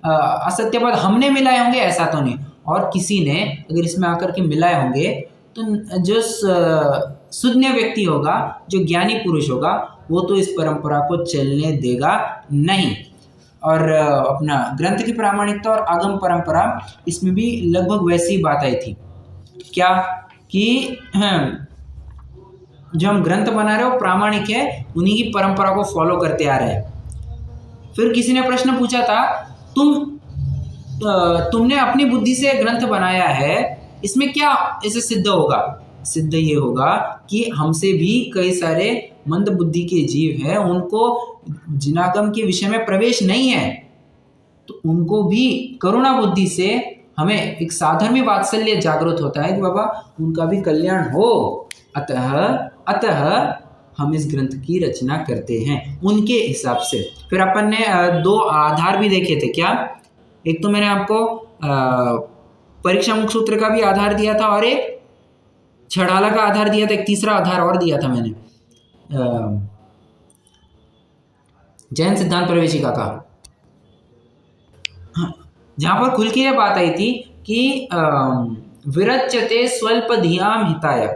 [SPEAKER 1] असत्य पद हमने मिलाए होंगे ऐसा तो नहीं, और किसी ने अगर इसमें आकर के मिलाए होंगे तो जो सुज्ञ व्यक्ति होगा, जो ज्ञानी पुरुष होगा, वो तो इस परंपरा को चलने देगा नहीं। और अपना ग्रंथ की प्रामाणिकता और आगम परंपरा, इसमें भी लगभग वैसी बात आई थी। क्या कि जो हम ग्रंथ बना रहे हो प्रामाणिक है, उन्हीं की परंपरा को फॉलो करते आ रहे हैं। फिर किसी ने प्रश्न पूछा था, तुमने अपनी बुद्धि से ग्रंथ बनाया है, इसमें क्या ऐसे सिद्ध होगा? सिद्ध ये होगा कि हमसे भी कई सारे मंद बुद्धि के जीव हैं, उनको जिनागम के विषय में प्रवेश नहीं है, तो उनको भी करुणा बुद्धि से हमें एक साधर्म्य वात्सल्य जागृत होता है कि बाबा उनका भी कल्याण हो। अतः हम इस ग्रंथ की रचना करते हैं उनके हिसाब से। फिर अपन ने दो आधार भी देखे थे। क्या? एक तो मैंने आपको परीक्षा मुख सूत्र का भी आधार दिया था, और एक छड़ाला का आधार दिया था, एक तीसरा आधार और दिया था मैंने जैन सिद्धांत प्रवेशिका का, जहाँ पर खुल के यह बात आई थी कि विरच्यते स्वल्प धियाम हिताय,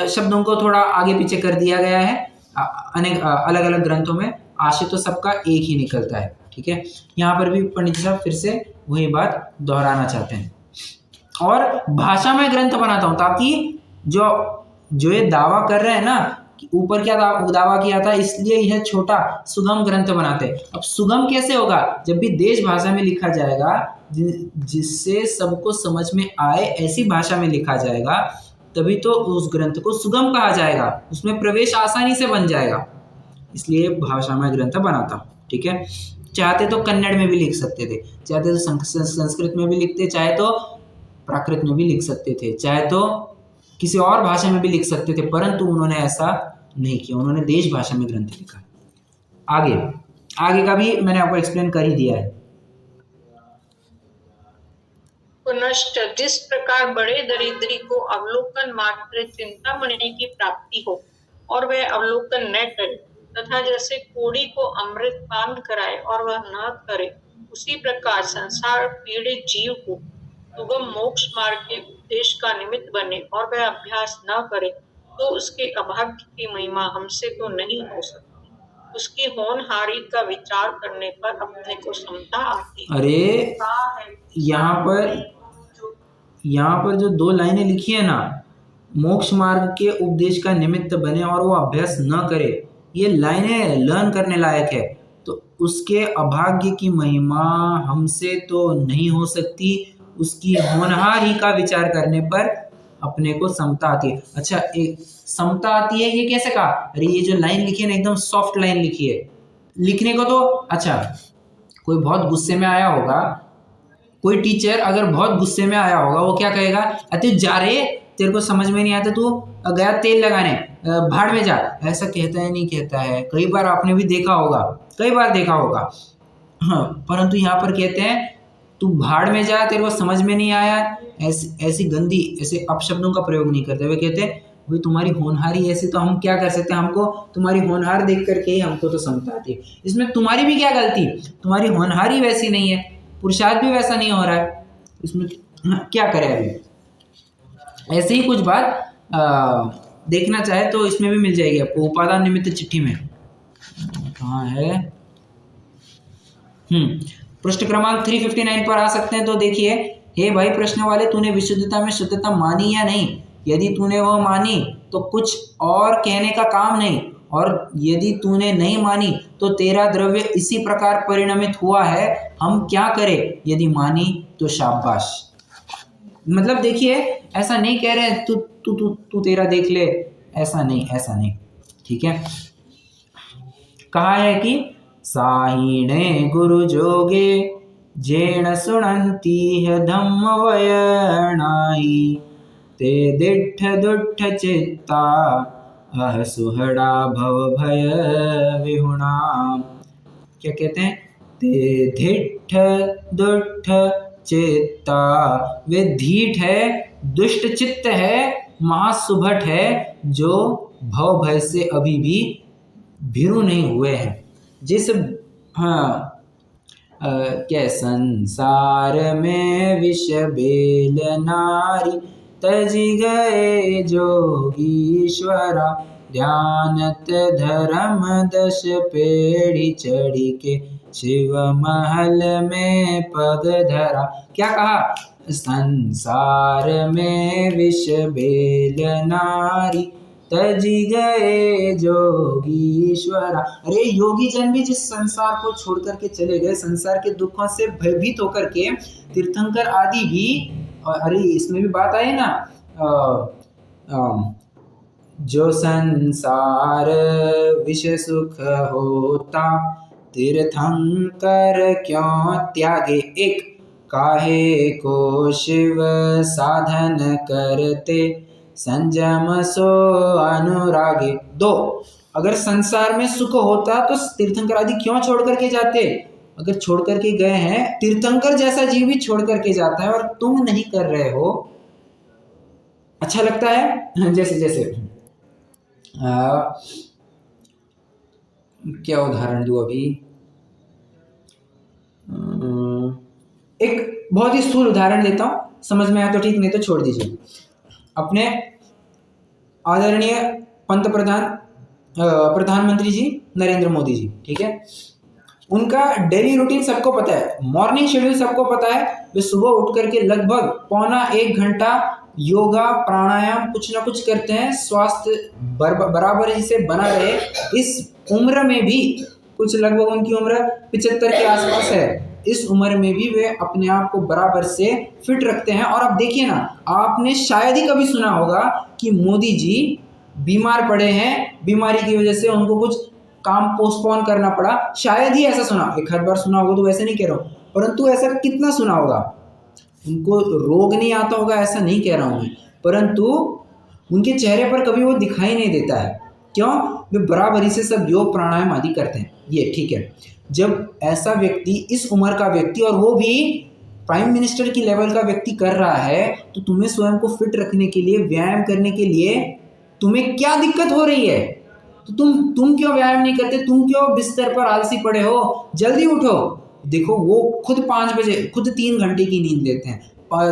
[SPEAKER 1] शब्दों को थोड़ा आगे पीछे कर दिया गया है अनेक अलग अलग ग्रंथों में, आशय तो सबका एक ही निकलता है। ठीक है, यहाँ पर भी पंडित साहब फिर से वही बात दोहराना चाहते हैं। और भाषा में ग्रंथ बनाता हूँ ताकि जो ये दावा कर रहे हैं ना कि ऊपर क्या दावा किया था, इसलिए यह छोटा सुगम ग्रंथ बनाते हैं। अब सुगम कैसे होगा? जब भी देश भाषा में लिखा जाएगा, जिससे सबको समझ में आए ऐसी भाषा में लिखा जाएगा, तभी तो उस ग्रंथ को सुगम कहा जाएगा, उसमें प्रवेश आसानी से बन जाएगा। इसलिए भाषा में ग्रंथ बनाता हूँ। ठीक है, चाहते तो कन्नड़ में भी लिख सकते थे, चाहते तो संस्कृत में भी लिखते, चाहे तो प्राकृत में भी लिख सकते थे, चाहे तो किसी और भाषा में भी लिख सकते थे, परंतु उन्होंने ऐसा नहीं किया, उन्होंने देश भाषा में ग्रंथ लिखा। आगे का भी मैंने आपको एक्सप्लेन कर ही दिया है।
[SPEAKER 3] पुनश्च जिस प्रकार बड़े दरिद्री को अवलोकन मात्र चिंतामणि की प्राप्ति हो और वह अवलोकन न करे, तथा जैसे कोड़ी को अमृत पान कराए और वह न करे, उसी प्रकार संसार पीड़ित जीव को सुगम मोक्ष मार्ग के उपदेश का निमित्त बने और वह अभ्यास न करे, तो उसके अभाग्य की महिमा हमसे तो नहीं हो सकती। उसकी होनहारी का विचार करने पर अपने को समता आती।
[SPEAKER 1] अरे यहाँ पर जो दो लाइनें लिखी है ना, मोक्ष मार्ग के उपदेश का निमित्त बने और वो अभ्यास न करे, ये लाइनें लर्न करने लायक है। तो उसके अभाग्य की महिमा हमसे तो नहीं हो सकती, उसकी होनहारी का विचार करने पर अपने को समता आती है। अच्छा, एक समता आती है, ये कैसे कहा? अरे ये जो लाइन लिखी है ना, एकदम सॉफ्ट लाइन लिखी है। लिखने को तो अच्छा, कोई बहुत गुस्से में आया होगा, कोई टीचर अगर बहुत गुस्से में आया होगा, वो क्या कहेगा? अरे जा रे, तेरे को समझ में नहीं आता, तू गया तेल लगाने, भाड़ में जा। ऐसा कहता है नहीं कहता है? कई बार आपने भी देखा होगा, कई बार देखा होगा। हाँ, परंतु यहाँ पर कहते हैं तू भाड़ में जा, तेरे को समझ में नहीं आया। ऐसी गंदी, ऐसे अपशब्दों का प्रयोग नहीं करते हुए कहते हैं भाई तुम्हारी होनहारी ऐसी, तो हम क्या कर सकते हैं? हमको तुम्हारी होनहार देख करके ही हमको तो समझता आती है। इसमें तुम्हारी भी क्या गलती? तुम्हारी होनहारी वैसी नहीं है, पुरुषार्थ भी वैसा नहीं हो रहा है, इसमें क्या करें? अभी ऐसे ही कुछ बात देखना चाहे तो इसमें भी मिल जाएगी आपको, उपादान निमित्त चिट्ठी में। कहाँ है? पृष्ठ क्रमांक 359 पर आ सकते हैं। तो देखिए, हे भाई प्रश्न वाले, तूने विशुद्धता में शुद्धता मानी या नहीं? यदि तूने वह मानी तो कुछ और कहने का काम नहीं, और यदि तूने नहीं मानी तो तेरा द्रव्य इसी प्रकार परिणमित हुआ है, हम क्या करें? यदि मानी तो शाबाश। मतलब देखिए, ऐसा नहीं कह रहे तू तू तू तू तेरा देख ले, ऐसा नहीं, ऐसा नहीं, ठीक है। कहा है कि साहिणे गुरु जोगे जेण सुनंती है धम्म वयनाई, ते दिठ दुठ चित्ता अह सुहड़ा भव भय विहुणा। क्या कहते हैं? ते धिठ दुठ चित्ता, वे धीठ है, दुष्ट चित्त है, महासुभट है, जो भव भय से अभी भी भीरू नहीं हुए हैं। जिस क्या संसार में विष बेल नारी, तजी गए जोगीश्वरा, ध्यानत धर्म 10 पेढ़ी चढ़ी के, शिव महल में पग धरा। क्या कहा? संसार में विष बेल नारी, तजी गए जोगीश्वरा। अरे योगी जन भी जिस संसार को छोड़ करके चले गए, संसार के दुखों से भयभीत होकर के, तीर्थंकर आदि भी, अरे इसमें भी बात आई ना, जो संसार विष सुख होता, तीर्थंकर क्यों त्यागे एक, काहे को शिव साधन करते, संयम सो अनुरागे। 2, अगर संसार में सुख होता तो तीर्थंकर आदि क्यों छोड़ करके जाते? अगर छोड़ करके गए हैं, तीर्थंकर जैसा जीव भी छोड़ करके जाता है, और तुम नहीं कर रहे हो। अच्छा लगता है? जैसे जैसे क्या उदाहरण दूं अभी? एक बहुत ही स्थूल उदाहरण देता हूं, समझ में आया तो ठीक, नहीं तो छोड़ दीजिए। अपने आदरणीय प्रधानमंत्री जी नरेंद्र मोदी जी, ठीक है, उनका डेली रूटीन सबको पता है, मॉर्निंग शेड्यूल सबको पता है। वे सुबह उठ करके लगभग 1.25 घंटा योगा प्राणायाम कुछ ना कुछ करते हैं, स्वास्थ्य बराबर से बना रहे। इस उम्र में भी, कुछ लगभग उनकी उम्र 75 के आसपास है, इस उम्र में भी वे अपने आप को बराबर से फिट रखते हैं। और अब देखिए ना, आपने शायद ही कभी सुना होगा कि मोदी जी बीमार पड़े हैं, बीमारी की वजह से उनको कुछ काम पोस्टपोन करना पड़ा, शायद ही ऐसा सुना। एक हर बार सुना होगा तो वैसे नहीं कह रहा हूँ, परंतु ऐसा कितना सुना होगा। उनको रोग नहीं आता होगा ऐसा नहीं कह रहा हूँ मैं, परंतु उनके चेहरे पर कभी वो दिखाई नहीं देता है। क्यों? वे बराबरी से सब योग प्राणायाम आदि करते हैं, ये ठीक है। जब ऐसा व्यक्ति, इस उम्र का व्यक्ति, और वो भी प्राइम मिनिस्टर की लेवल का व्यक्ति कर रहा है, तो तुम्हें स्वयं को फिट रखने के लिए, व्यायाम करने के लिए तुम्हें क्या दिक्कत हो रही है? तो तुम क्यों व्यायाम नहीं करते? तुम क्यों बिस्तर पर आलसी पड़े हो? जल्दी उठो। देखो, वो खुद 5 बजे, खुद 3 घंटे की नींद लेते हैं,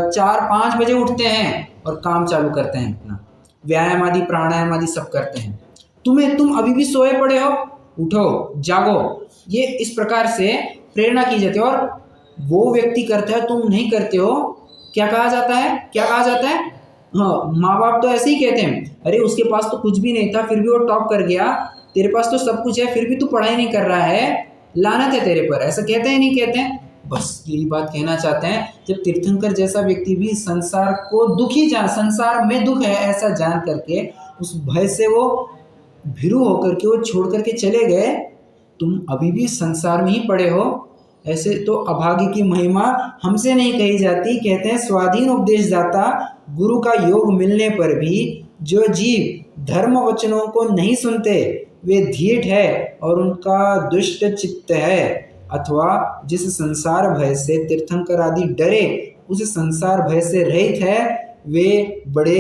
[SPEAKER 1] 4-5 बजे उठते हैं और काम चालू करते हैं अपना, व्यायाम आदि प्राणायाम आदि सब करते हैं। तुम अभी भी सोए पड़े हो, उठो, जागो। ये इस प्रकार से प्रेरणा की जाती है, और वो व्यक्ति करता है, तुम नहीं करते हो, क्या कहा जाता है? क्या कहा जाता है? हाँ, माँ बाप तो ऐसे ही कहते हैं, अरे उसके पास तो कुछ भी नहीं था, फिर भी वो टॉप कर गया, तेरे पास तो सब कुछ है, फिर भी तू पढ़ाई नहीं कर रहा है, लानत है तेरे पर। ऐसा कहते हैं नहीं कहते हैं? बस यही बात कहना चाहते हैं, जब तीर्थंकर जैसा व्यक्ति भी संसार को संसार में दुख है ऐसा जान करके उस भय से वो भीरू होकर के वो छोड़ करके चले गए, तुम अभी भी संसार में ही पड़े हो, ऐसे तो अभागे की महिमा हमसे नहीं कही जाती। कहते हैं स्वाधीन उपदेश दाता गुरु का योग मिलने पर भी जो जीव धर्म वचनों को नहीं सुनते वे धीट है और उनका दुष्ट चित्त है, अथवा जिस संसार भय से तीर्थंकर आदि डरे उस संसार भय से रहित है वे बड़े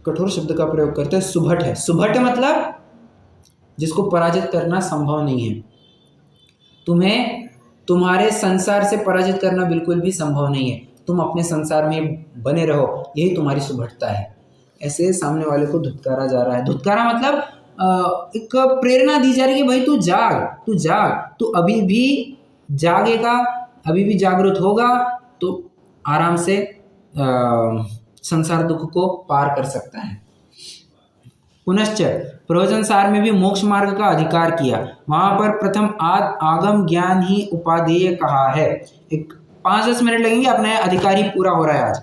[SPEAKER 1] कठोर शब्द का प्रयोग करते हैं, सुभट है। सुभट मतलब जिसको पराजित करना संभव नहीं है। तुम्हें तुम्हारे संसार से पराजित करना बिल्कुल भी संभव नहीं है, तुम अपने संसार में बने रहो, यही तुम्हारी सुभटता है। ऐसे सामने वाले को धुतकारा जा रहा है। धुतकारा मतलब एक प्रेरणा दी जा रही है कि भाई तू जाग, तू अभी भी जागेगा, अभी भी जागरूक होगा तो आराम से संसार दुख को पार कर सकता है। पुनश्च प्रवचन सार में भी मोक्ष मार्ग का अधिकार किया, वहां पर प्रथम आगम ज्ञान ही उपादेय कहा है। एक 5-10 मिनट लगेंगे, अपना अधिकार ही पूरा हो रहा है आज।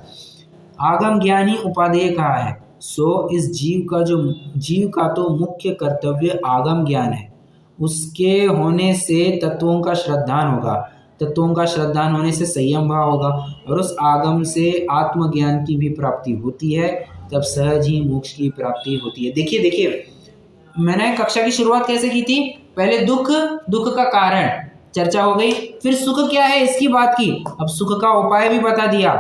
[SPEAKER 1] आगम ज्ञान ही उपादेय कहा है, सो इस जीव का तो मुख्य कर्तव्य आगम ज्ञान है, उसके होने से तत्वों का श्रद्धान होगा, तत्वों का श्रद्धान होने से संयम भाव होगा और उस आगम से आत्मज्ञान की भी प्राप्ति होती है, तब सहज ही मोक्ष की प्राप्ति होती है। देखिए मैंने कक्षा की शुरुआत कैसे की थी, पहले दुख का कारण चर्चा हो गई, फिर सुख क्या है इसकी बात की, अब सुख का उपाय भी बता दिया।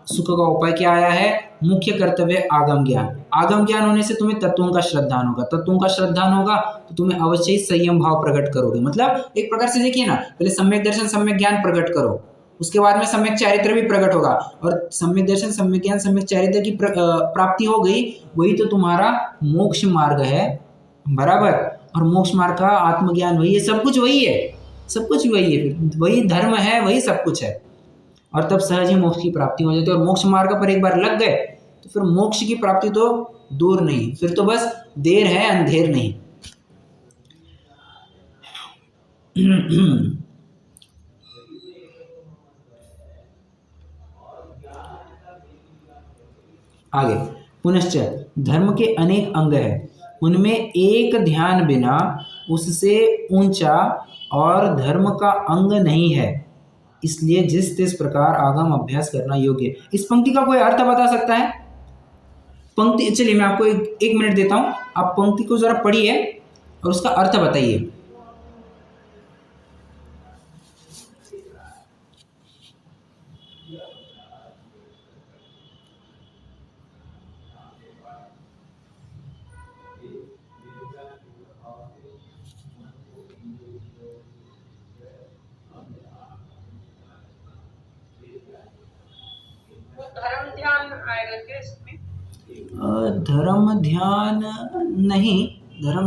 [SPEAKER 1] सुख का उपाय क्या आया है, मुख्य कर्तव्य आगम ज्ञान। आगम ज्ञान होने से तुम्हें तत्वों का श्रद्धान होगा, तत्वों का श्रद्धान होगा तो तुम्हें अवश्य ही संयम भाव प्रकट करोगे। मतलब एक प्रकार से देखिए ना, पहले सम्यक दर्शन सम्यक ज्ञान प्रकट करो, उसके बाद में सम्यक चारित्र भी प्रकट होगा, और सम्यक दर्शन सम्यक ज्ञान सम्यक चारित्र की प्राप्ति हो गई, वही तो तुम्हारा मोक्ष मार्ग है, बराबर। और मोक्ष मार्ग का आत्मज्ञान वही है, सब कुछ वही है, सब कुछ वही है, फिर वही धर्म है, वही सब कुछ है, और तब सहज ही मोक्ष की प्राप्ति हो जाती है। और मोक्ष मार्ग पर एक बार लग गए तो फिर मोक्ष की प्राप्ति तो दूर नहीं, फिर तो बस देर है अंधेर नहीं। आगे पुनश्च धर्म के अनेक अंग हैं, उनमें एक ध्यान बिना उससे ऊंचा और धर्म का अंग नहीं है, इसलिए जिस प्रकार आगम अभ्यास करना योग्य। इस पंक्ति का कोई अर्थ बता सकता है? पंक्ति, चलिए मैं आपको एक मिनट देता हूं, आप पंक्ति को जरा पढ़िए और उसका अर्थ बताइए।
[SPEAKER 3] धर्म ध्यान आएगा क्या इसमें?
[SPEAKER 1] धर्म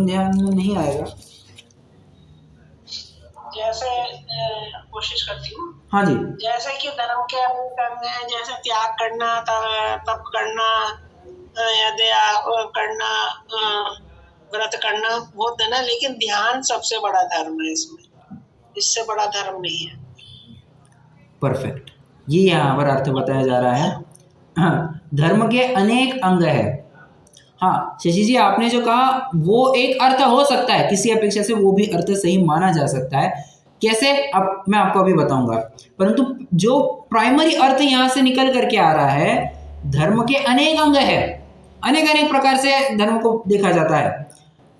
[SPEAKER 1] ध्यान नहीं आएगा।
[SPEAKER 4] जैसे कोशिश करती हूँ।
[SPEAKER 1] हाँ जी।
[SPEAKER 4] जैसे कि धर्म के अंग है, जैसे त्याग करना, तप करना, दया करना, व्रत करना बहुत है ना, लेकिन ध्यान सबसे बड़ा धर्म है, इसमें इससे बड़ा धर्म नहीं है।
[SPEAKER 1] परफेक्ट, ये यहाँ पर अर्थ बताया जा रहा है। हाँ, धर्म के अनेक अंग है। हाँ शशि जी, आपने जो कहा वो एक अर्थ हो सकता है, किसी अपेक्षा से वो भी अर्थ सही माना जा सकता है। कैसे, अब मैं आपको अभी बताऊंगा, परंतु जो प्राइमरी अर्थ यहाँ से निकल करके आ रहा है, धर्म के अनेक अंग है, अनेक प्रकार से धर्म को देखा जाता है,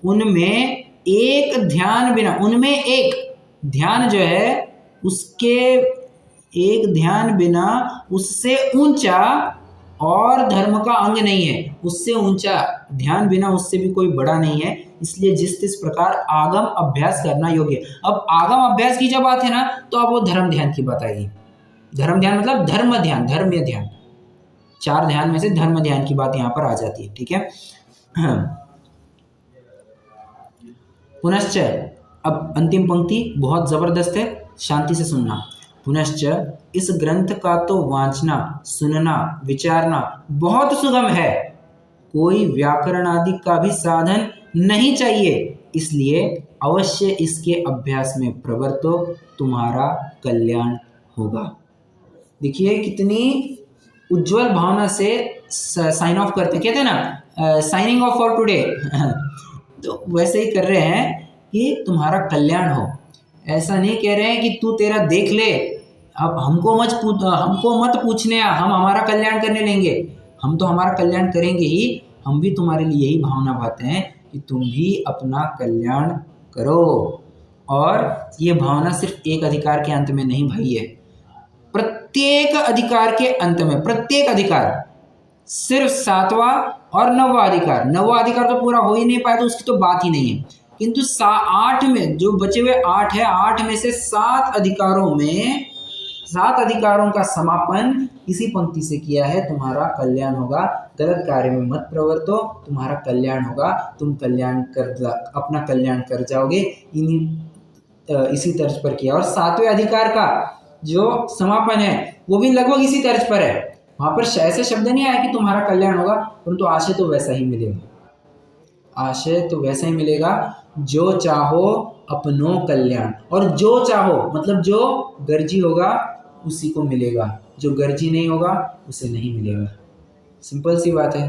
[SPEAKER 1] उनमें एक ध्यान बिना, उनमें एक ध्यान जो है उसके एक ध्यान बिना उससे ऊंचा और धर्म का अंग नहीं है, उससे ऊंचा ध्यान बिना उससे भी कोई बड़ा नहीं है, इसलिए जिस प्रकार आगम अभ्यास करना योग्य। अब आगम अभ्यास की जब बात है ना, तो अब वो धर्म ध्यान की बात आएगी। धर्म ध्यान मतलब धर्म्य ध्यान, 4 ध्यान में से धर्म ध्यान की बात यहाँ पर आ जाती है, ठीक है। पुनश्च, अब अंतिम पंक्ति बहुत जबरदस्त है, शांति से सुनना। पुनश्च इस ग्रंथ का तो वांचना, सुनना, विचारना बहुत सुगम है, कोई व्याकरण आदि का भी साधन नहीं चाहिए, इसलिए अवश्य इसके अभ्यास में प्रवर्तो, तुम्हारा कल्याण होगा। देखिए कितनी उज्जवल भावना से साइन ऑफ करते, कहते हैं ना साइनिंग ऑफ फॉर टुडे तो वैसे ही कर रहे हैं कि तुम्हारा कल्याण हो। ऐसा नहीं कह रहे हैं कि तू तेरा देख ले, अब हमको मत पूछने, हम हमारा कल्याण करने लेंगे। हम तो हमारा कल्याण करेंगे ही, हम भी तुम्हारे लिए यही भावना भाते हैं कि तुम भी अपना कल्याण करो। और ये भावना सिर्फ एक अधिकार के अंत में नहीं भाई है, प्रत्येक अधिकार के अंत में, प्रत्येक अधिकार, सिर्फ 7वां और 9वां अधिकार, 9वां अधिकार तो पूरा हो ही नहीं पाया तो उसकी तो बात ही नहीं है, किंतु 8 में जो बचे हुए 8 है, 8 में से 7 अधिकारों का समापन इसी पंक्ति से किया है, तुम्हारा कल्याण होगा, गलत कार्य में मत प्रवर्तो, तुम्हारा कल्याण होगा, तुम अपना कल्याण कर जाओगे, इसी तर्ज पर किया। और 7वें अधिकार का जो समापन है वो भी लगभग इसी तर्ज पर है। वहां पर ऐसे शब्द नहीं आया कि तुम्हारा कल्याण होगा, परंतु आशय तो वैसा ही मिलेगा, आशय तो वैसा ही मिलेगा, जो चाहो अपनो कल्याण। और जो चाहो मतलब जो गर्जी होगा उसी को मिलेगा, जो गर्जी नहीं होगा उसे नहीं मिलेगा। सिंपल सी बात है,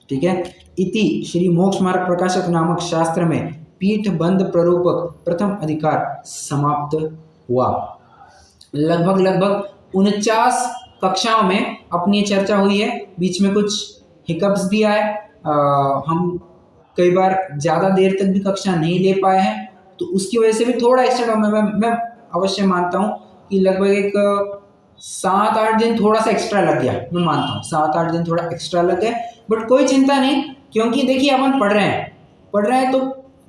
[SPEAKER 1] ठीक है। इति श्री मोक्ष मार्ग प्रकाशक नामक शास्त्र में पीठ बंध प्ररूपक प्रथम अधिकार समाप्त हुआ। लगभग 49 कक्षाओं में अपनी चर्चा हुई है, बीच में कुछ हिकअप्स भी आए, हम कई बार ज़्यादा देर तक भी कक्षा नहीं ले पाए हैं, तो उसकी वजह से भी थोड़ा एक्स्ट्रा मैं अवश्य मानता हूँ कि लगभग एक 7-8 दिन थोड़ा सा एक्स्ट्रा लग गया, मैं मानता हूँ 7-8 दिन थोड़ा एक्स्ट्रा लग गए, बट कोई चिंता नहीं, क्योंकि देखिए अपन पढ़ रहे हैं तो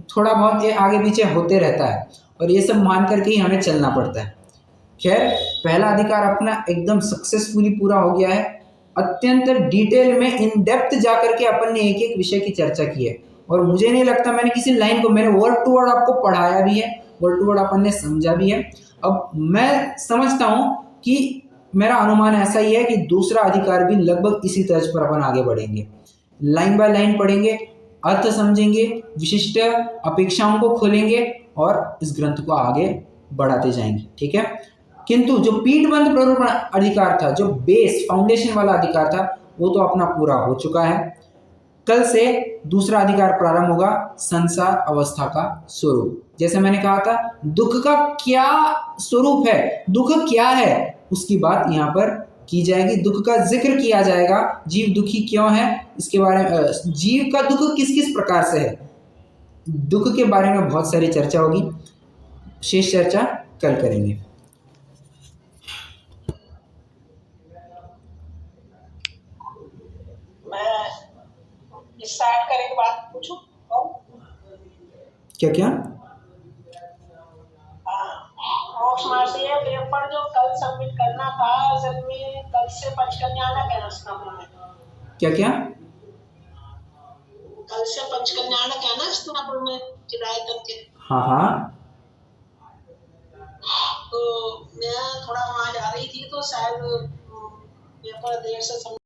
[SPEAKER 1] थोड़ा बहुत ये आगे पीछे होते रहता है, और ये सब मान करके ही हमें चलना पड़ता है। खैर, पहला अधिकार अपना एकदम सक्सेसफुली पूरा हो गया है। अत्यंत डिटेल में इन डेप्थ जा करके अपन ने एक एक विषय की चर्चा की है, और मुझे नहीं लगता मैंने किसी लाइन को, मैंने वर्ड टू वर्ड आपको पढ़ाया भी है, वर्ड टू वर्ड अपन ने समझा भी है। अब मैं समझता हूँ कि मेरा अनुमान ऐसा ही है कि दूसरा अधिकार भी लगभग इसी तर्ज पर अपन आगे बढ़ेंगे, लाइन बाय लाइन पढ़ेंगे, अर्थ समझेंगे, विशिष्ट अपेक्षाओं को खोलेंगे और इस ग्रंथ को आगे बढ़ाते जाएंगे, ठीक है। किंतु जो पीठ बंध प्ररूपण अधिकार था, जो बेस फाउंडेशन वाला अधिकार था, वो तो अपना पूरा हो चुका है। कल से दूसरा अधिकार प्रारंभ होगा, संसार अवस्था का स्वरूप। जैसे मैंने कहा था, दुख का क्या स्वरूप है, दुख क्या है, उसकी बात यहाँ पर की जाएगी, दुख का जिक्र किया जाएगा, जीव दुखी क्यों है, इसके बारे में, जीव का दुख किस किस प्रकार से है, दुख के बारे में बहुत सारी चर्चा होगी, शेष चर्चा कल करेंगे।
[SPEAKER 4] स्टार्ट करने के बाद पूछूं
[SPEAKER 1] क्या
[SPEAKER 4] मोक्ष मार्ग से ये पेपर जो कल सबमिट करना था, असल में कल से पंचकन्यानक है स्नातक में।
[SPEAKER 1] क्या
[SPEAKER 4] कल से पंचकन्यानक है ना स्नातक में, चिराई तक के।
[SPEAKER 1] हाँ
[SPEAKER 4] तो मैं थोड़ा वहां जा रही थी, तो शायद पेपर देर से